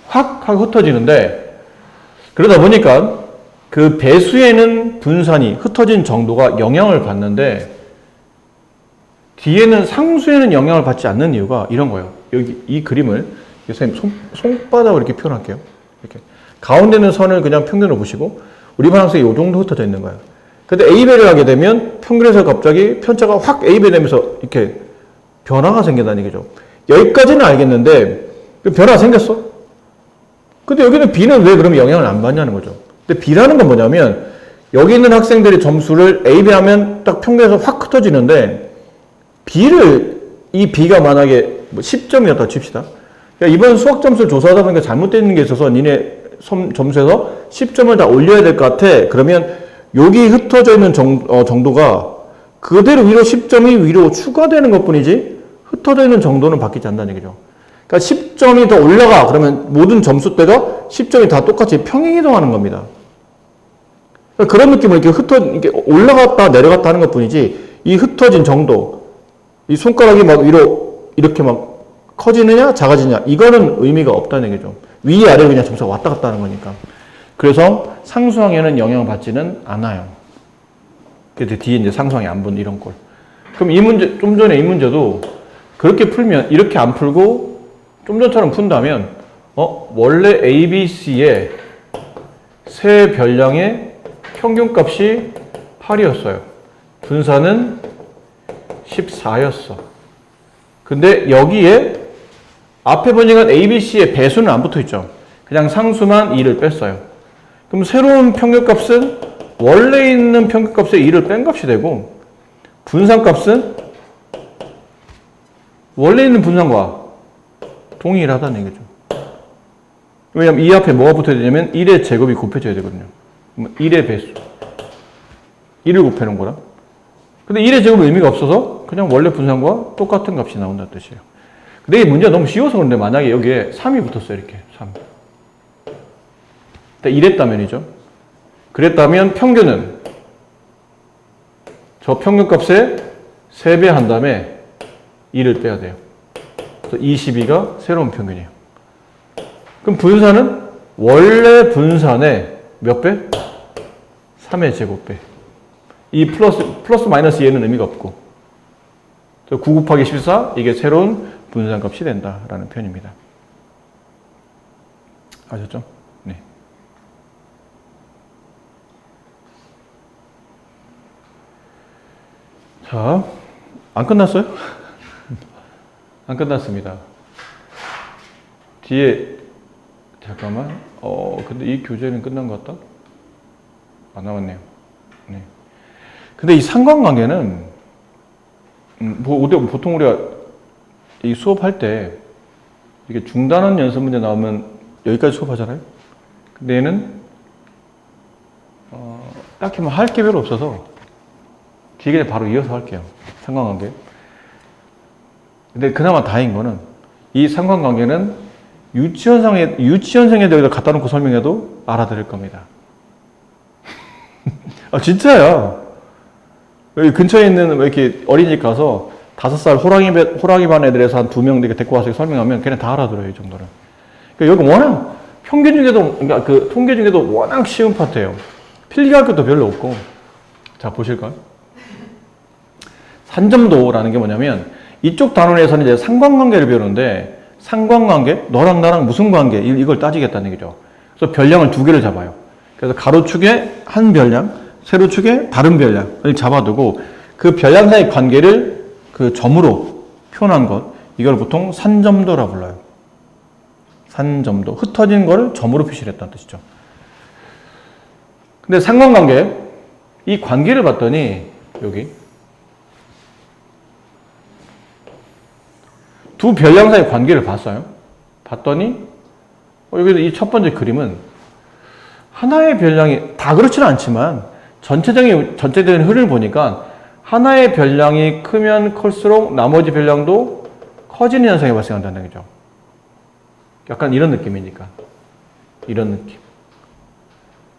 확 하고 흩어지는데 그러다 보니까 그 배수에는 분산이 흩어진 정도가 영향을 받는데 뒤에는 상수에는 영향을 받지 않는 이유가 이런 거예요. 여기 이 그림을 선생님 손바닥으로 이렇게 표현할게요. 이렇게 가운데 있는 선을 그냥 평균으로 보시고 우리 반 학생이 이 정도 흩어져 있는 거예요. 근데 A배를 하게 되면 평균에서 갑자기 편차가 확 A배 되면서 이렇게 변화가 생긴다는 얘기죠. 여기까지는 알겠는데 변화가 생겼어. 근데 여기는 B는 왜 그러면 영향을 안 받냐는 거죠. 근데 B라는 건 뭐냐면 여기 있는 학생들의 점수를 A배 하면 딱 평균에서 확 흩어지는데 이 B가 만약에 10점이었다 칩시다. 그러니까 이번 수학 점수를 조사하다 보니까 잘못되어 있는 게 있어서 니네 점수에서 10점을 다 올려야 될 것 같아. 그러면 여기 흩어져 있는 정도가 그대로 위로 10점이 위로 추가되는 것 뿐이지 흩어져 있는 정도는 바뀌지 않는다는 얘기죠. 그러니까 10점이 더 올라가. 그러면 모든 점수대가 10점이 다 똑같이 평행이동하는 겁니다. 그러니까 그런 느낌으로 이렇게 올라갔다 내려갔다 하는 것 뿐이지 이 흩어진 정도, 이 손가락이 막 위로 이렇게 막 커지느냐 작아지냐 이거는 의미가 없다는 얘기죠. 위아래 그냥 점수가 왔다 갔다 하는 거니까. 그래서 상수항에는 영향을 받지는 않아요. 그래서 뒤에 이제 상수항이 안 붙는 이런 꼴. 그럼 이 문제, 좀 전에 이 문제도 그렇게 풀면 이렇게 안 풀고 좀 전처럼 푼다면 원래 ABC의 세 별량의 평균값이 8이었어요. 분산은 14였어. 근데 여기에 앞에 보니까 ABC의 배수는 안 붙어 있죠. 그냥 상수만 2를 뺐어요. 그럼 새로운 평균값은 원래 있는 평균값의 2를 뺀 값이 되고 분산값은 원래 있는 분산과 동일하다는 얘기죠. 왜냐면 이 앞에 뭐가 붙어야 되냐면 1의 제곱이 곱해져야 되거든요. 1의 배수. 1을 곱해놓은 거라. 근데 1의 제곱은 의미가 없어서 그냥 원래 분산과 똑같은 값이 나온다는 뜻이에요. 근데 이 문제가 너무 쉬워서 그런데 만약에 여기에 3이 붙었어요. 이렇게 3. 이랬다면이죠. 그랬다면 평균은 저 평균값에 3배 한 다음에 2를 빼야 돼요. 그래서 22가 새로운 평균이에요. 그럼 분산은 원래 분산의 몇 배? 3의 제곱배. 이 플러스 마이너스 얘는 의미가 없고 9 곱하기 14 이게 새로운 분산값이 된다라는 표현입니다. 아셨죠? 네. 자, 안 끝났어요? 안 끝났습니다. 뒤에 잠깐만. 근데 이 교재는 끝난 것 같다? 안 나왔네요. 네. 근데 이 상관관계는 보통 우리가 이 수업할 때 이게 중단한 연습 문제 나오면 여기까지 수업하잖아요. 근데 얘는 딱히 뭐 할 게 별로 없어서 뒤에 바로 이어서 할게요. 상관관계. 근데 그나마 다행인 거는 이 상관관계는 유치원생에 여기다 갖다 놓고 설명해도 알아들을 겁니다. 아, 진짜야. 여기 근처에 있는 왜 이렇게 어린이집 가서 5살 호랑이 반 애들에서 한 2명 이렇게 데리고 와서 설명하면 걔네 다 알아들어요, 이 정도는. 그러니까 여기 워낙 평균 중에도, 그러니까 그 통계 중에도 워낙 쉬운 파트예요. 필기할 것도 별로 없고. 자, 보실까요? 산점도라는 게 뭐냐면 이쪽 단원에서는 이제 상관관계를 배우는데 상관관계, 너랑 나랑 무슨 관계, 이걸 따지겠다는 얘기죠. 그래서 별량을 2개를 잡아요. 그래서 가로축에 한 별량, 세로축에 다른 별량을 잡아두고 그 별량 사이의 관계를 그 점으로 표현한 것, 이걸 보통 산점도라 불러요. 산점도. 흩어진 거를 점으로 표시를 했다는 뜻이죠. 근데 상관관계, 이 관계를 봤더니 여기 두 별량 사이의 관계를 봤어요. 봤더니 여기서 이 첫 번째 그림은 하나의 별량이 다 그렇지는 않지만 전체적인 흐름을 보니까 하나의 별량이 크면 클수록 나머지 별량도 커지는 현상이 발생한다는 얘기죠. 약간 이런 느낌이니까. 이런 느낌.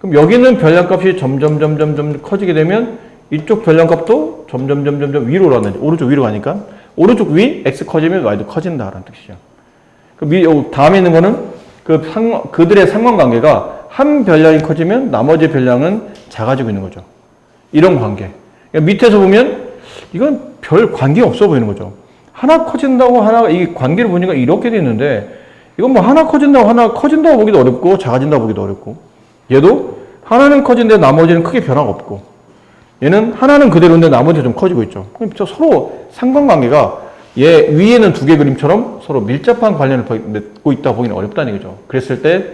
그럼 여기는 별량값이 점점 커지게 되면 이쪽 별량값도 점점 위로 올라가는 거죠. 오른쪽 위로 가니까 오른쪽 위 x 커지면 y도 커진다라는 뜻이죠. 그 다음에 있는 거는 그들의 상관관계가 한 별량이 커지면 나머지 별량은 작아지고 있는 거죠. 이런 관계. 그러니까 밑에서 보면 이건 별 관계 없어 보이는 거죠. 하나 커진다고 이 관계를 보니까 이렇게 돼 있는데 이건 뭐 하나 커진다고 보기도 어렵고 작아진다고 보기도 어렵고 얘도 하나는 커진데 나머지는 크게 변화가 없고 얘는 하나는 그대로인데 나머지가 좀 커지고 있죠. 그럼 서로 상관관계가 얘 위에는 2개 그림처럼 서로 밀접한 관련을 맺고 있다 보기는 어렵다는 얘기죠. 그랬을 때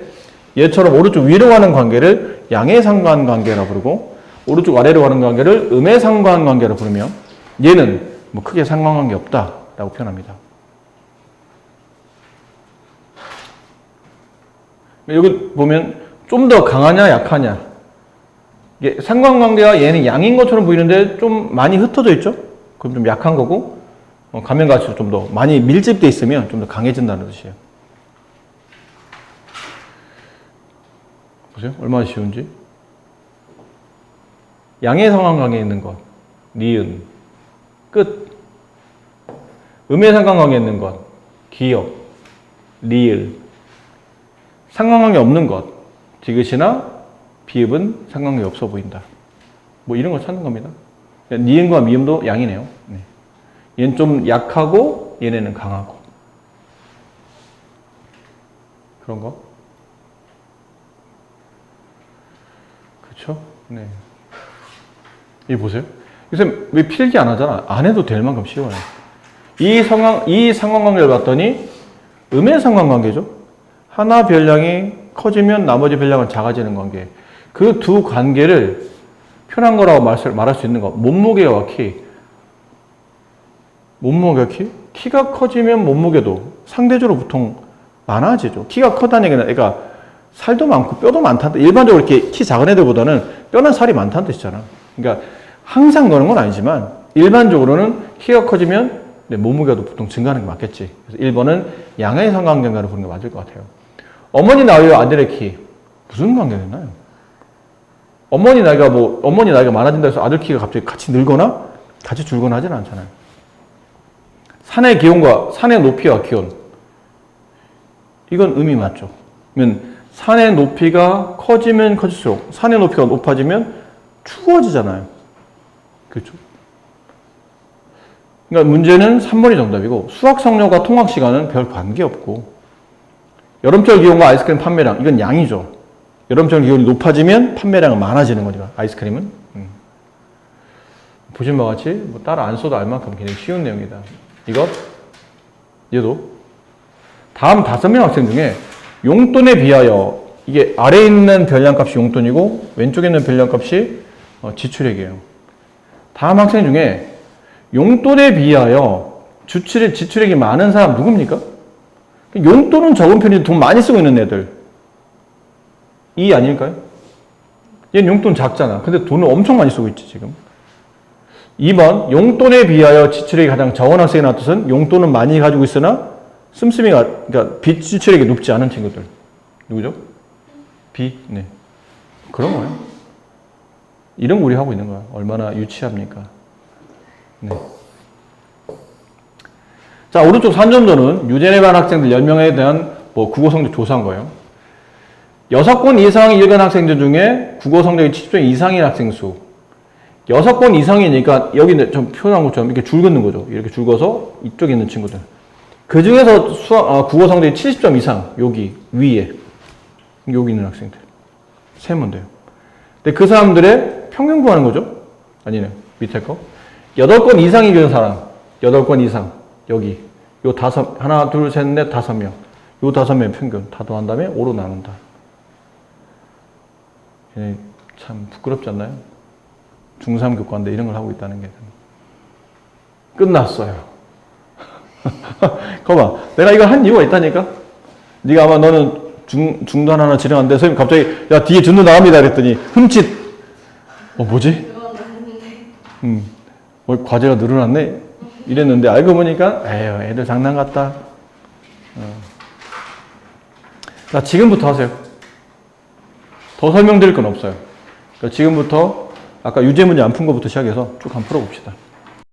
얘처럼 오른쪽 위로 가는 관계를 양의 상관관계라 부르고 오른쪽 아래로 가는 관계를 음의 상관관계라 부르며 얘는 뭐 크게 상관관계 없다라고 표현합니다. 여기 보면 좀 더 강하냐 약하냐 이게 상관관계가 얘는 양인 것처럼 보이는데 좀 많이 흩어져 있죠? 그럼 좀 약한 거고 가면 갈수록 좀 더 많이 밀집돼 있으면 좀 더 강해진다는 뜻이에요. 보세요. 얼마나 쉬운지. 양의 상관관계에 있는 것, 니은, 끝. 음의 상관관계에 있는 것, 기역, 리을. 상관관계 없는 것, 디귿이나 비읍은 상관관계 없어 보인다. 뭐 이런 걸 찾는 겁니다. 니은과 미음도 양이네요. 네. 얘는 좀 약하고 얘네는 강하고. 그런 거. 그렇죠? 네. 이 보세요. 요새 왜 필기 안 하잖아. 안 해도 될 만큼 쉬워요. 이 상관관계를 봤더니 음의 상관관계죠. 하나 별량이 커지면 나머지 별량은 작아지는 관계. 그 두 관계를 표현한 거라고 말할 수 있는 거. 몸무게와 키. 몸무게와 키? 키가 커지면 몸무게도 상대적으로 보통 많아지죠. 키가 크다는 얘기는 그러니까 살도 많고 뼈도 많다는 일반적으로 이렇게 키 작은 애들보다는 뼈나 살이 많다는 뜻이잖아. 그러니까 항상 그런 건 아니지만 일반적으로는 키가 커지면 몸무게도 보통 증가하는 게 맞겠지. 그래서 1번은 양의 상관관계로 보는 게 맞을 것 같아요. 어머니 나이와 아들의 키 무슨 관계가 있나요? 어머니 나이가 많아진다 해서 아들 키가 갑자기 같이 늘거나 같이 줄거나 하지는 않잖아요. 산의 높이와 기온 이건 음이 맞죠. 그러면 산의 높이가 커지면 커질수록 산의 높이가 높아지면 추워지잖아요. 그렇죠? 그러니까 문제는 3번이 정답이고 수학 성적과 통학 시간은 별 관계없고 여름철 기온과 아이스크림 판매량 이건 양이죠. 여름철 기온이 높아지면 판매량은 많아지는 거죠. 아이스크림은. 보신 바와 같이 뭐 따라 안 써도 알 만큼 굉장히 쉬운 내용이다. 이것 얘도 다음 5명 학생 중에 용돈에 비하여 이게 아래에 있는 별량값이 용돈이고 왼쪽에 있는 별량값이 지출액이에요. 다음 학생 중에 용돈에 비하여 지출액이 많은 사람 누굽니까? 용돈은 적은 편인데 돈 많이 쓰고 있는 애들. 이 아닐까요? 얘는 용돈 작잖아. 근데 돈을 엄청 많이 쓰고 있지, 지금. 2번, 용돈에 비하여 지출액이 가장 적은 학생이 나온 뜻은 용돈은 많이 가지고 있으나 그러니까 빚 지출액이 높지 않은 친구들. 누구죠? B. 네. 그런 거예요. 이런 거 우리 하고 있는 거야. 얼마나 유치합니까? 네. 자, 오른쪽 3점도는 유제네 반 학생들 10명에 대한 국어 성적 조사한 거예요. 6권 이상이 읽은 학생들 중에 국어 성적이 70점 이상인 학생 수. 6권 이상이니까 여기 좀 표현한 것처럼 이렇게 줄 긋는 거죠. 이렇게 줄 긋어서 이쪽에 있는 친구들. 그 중에서 국어 성적이 70점 이상, 여기 위에. 여기 있는 학생들. 세면 돼요. 근데 그 사람들의 평균 구하는 거죠? 아니네. 밑에 거. 8권 이상이 읽은 사람. 8권 이상. 여기. 요 하나, 둘, 셋, 넷, 5명. 요 5명 평균. 다 더한 다음에 5로 나눈다. 참 부끄럽지 않나요? 중3 교과인데 이런 걸 하고 있다는 게. 끝났어요. 거봐. 내가 이거 한 이유가 있다니까? 네가 아마 너는 중단 하나 진행하는데 선생님 갑자기 야 뒤에 준도 나갑니다 그랬더니 흠칫 뭐지? 과제가 늘어났네? 이랬는데 알고 보니까 에휴 애들 장난 같다. 자 지금부터 하세요. 더 설명드릴 건 없어요. 그러니까 지금부터 아까 유제 문제 안 푼 거부터 시작해서 쭉 한번 풀어봅시다.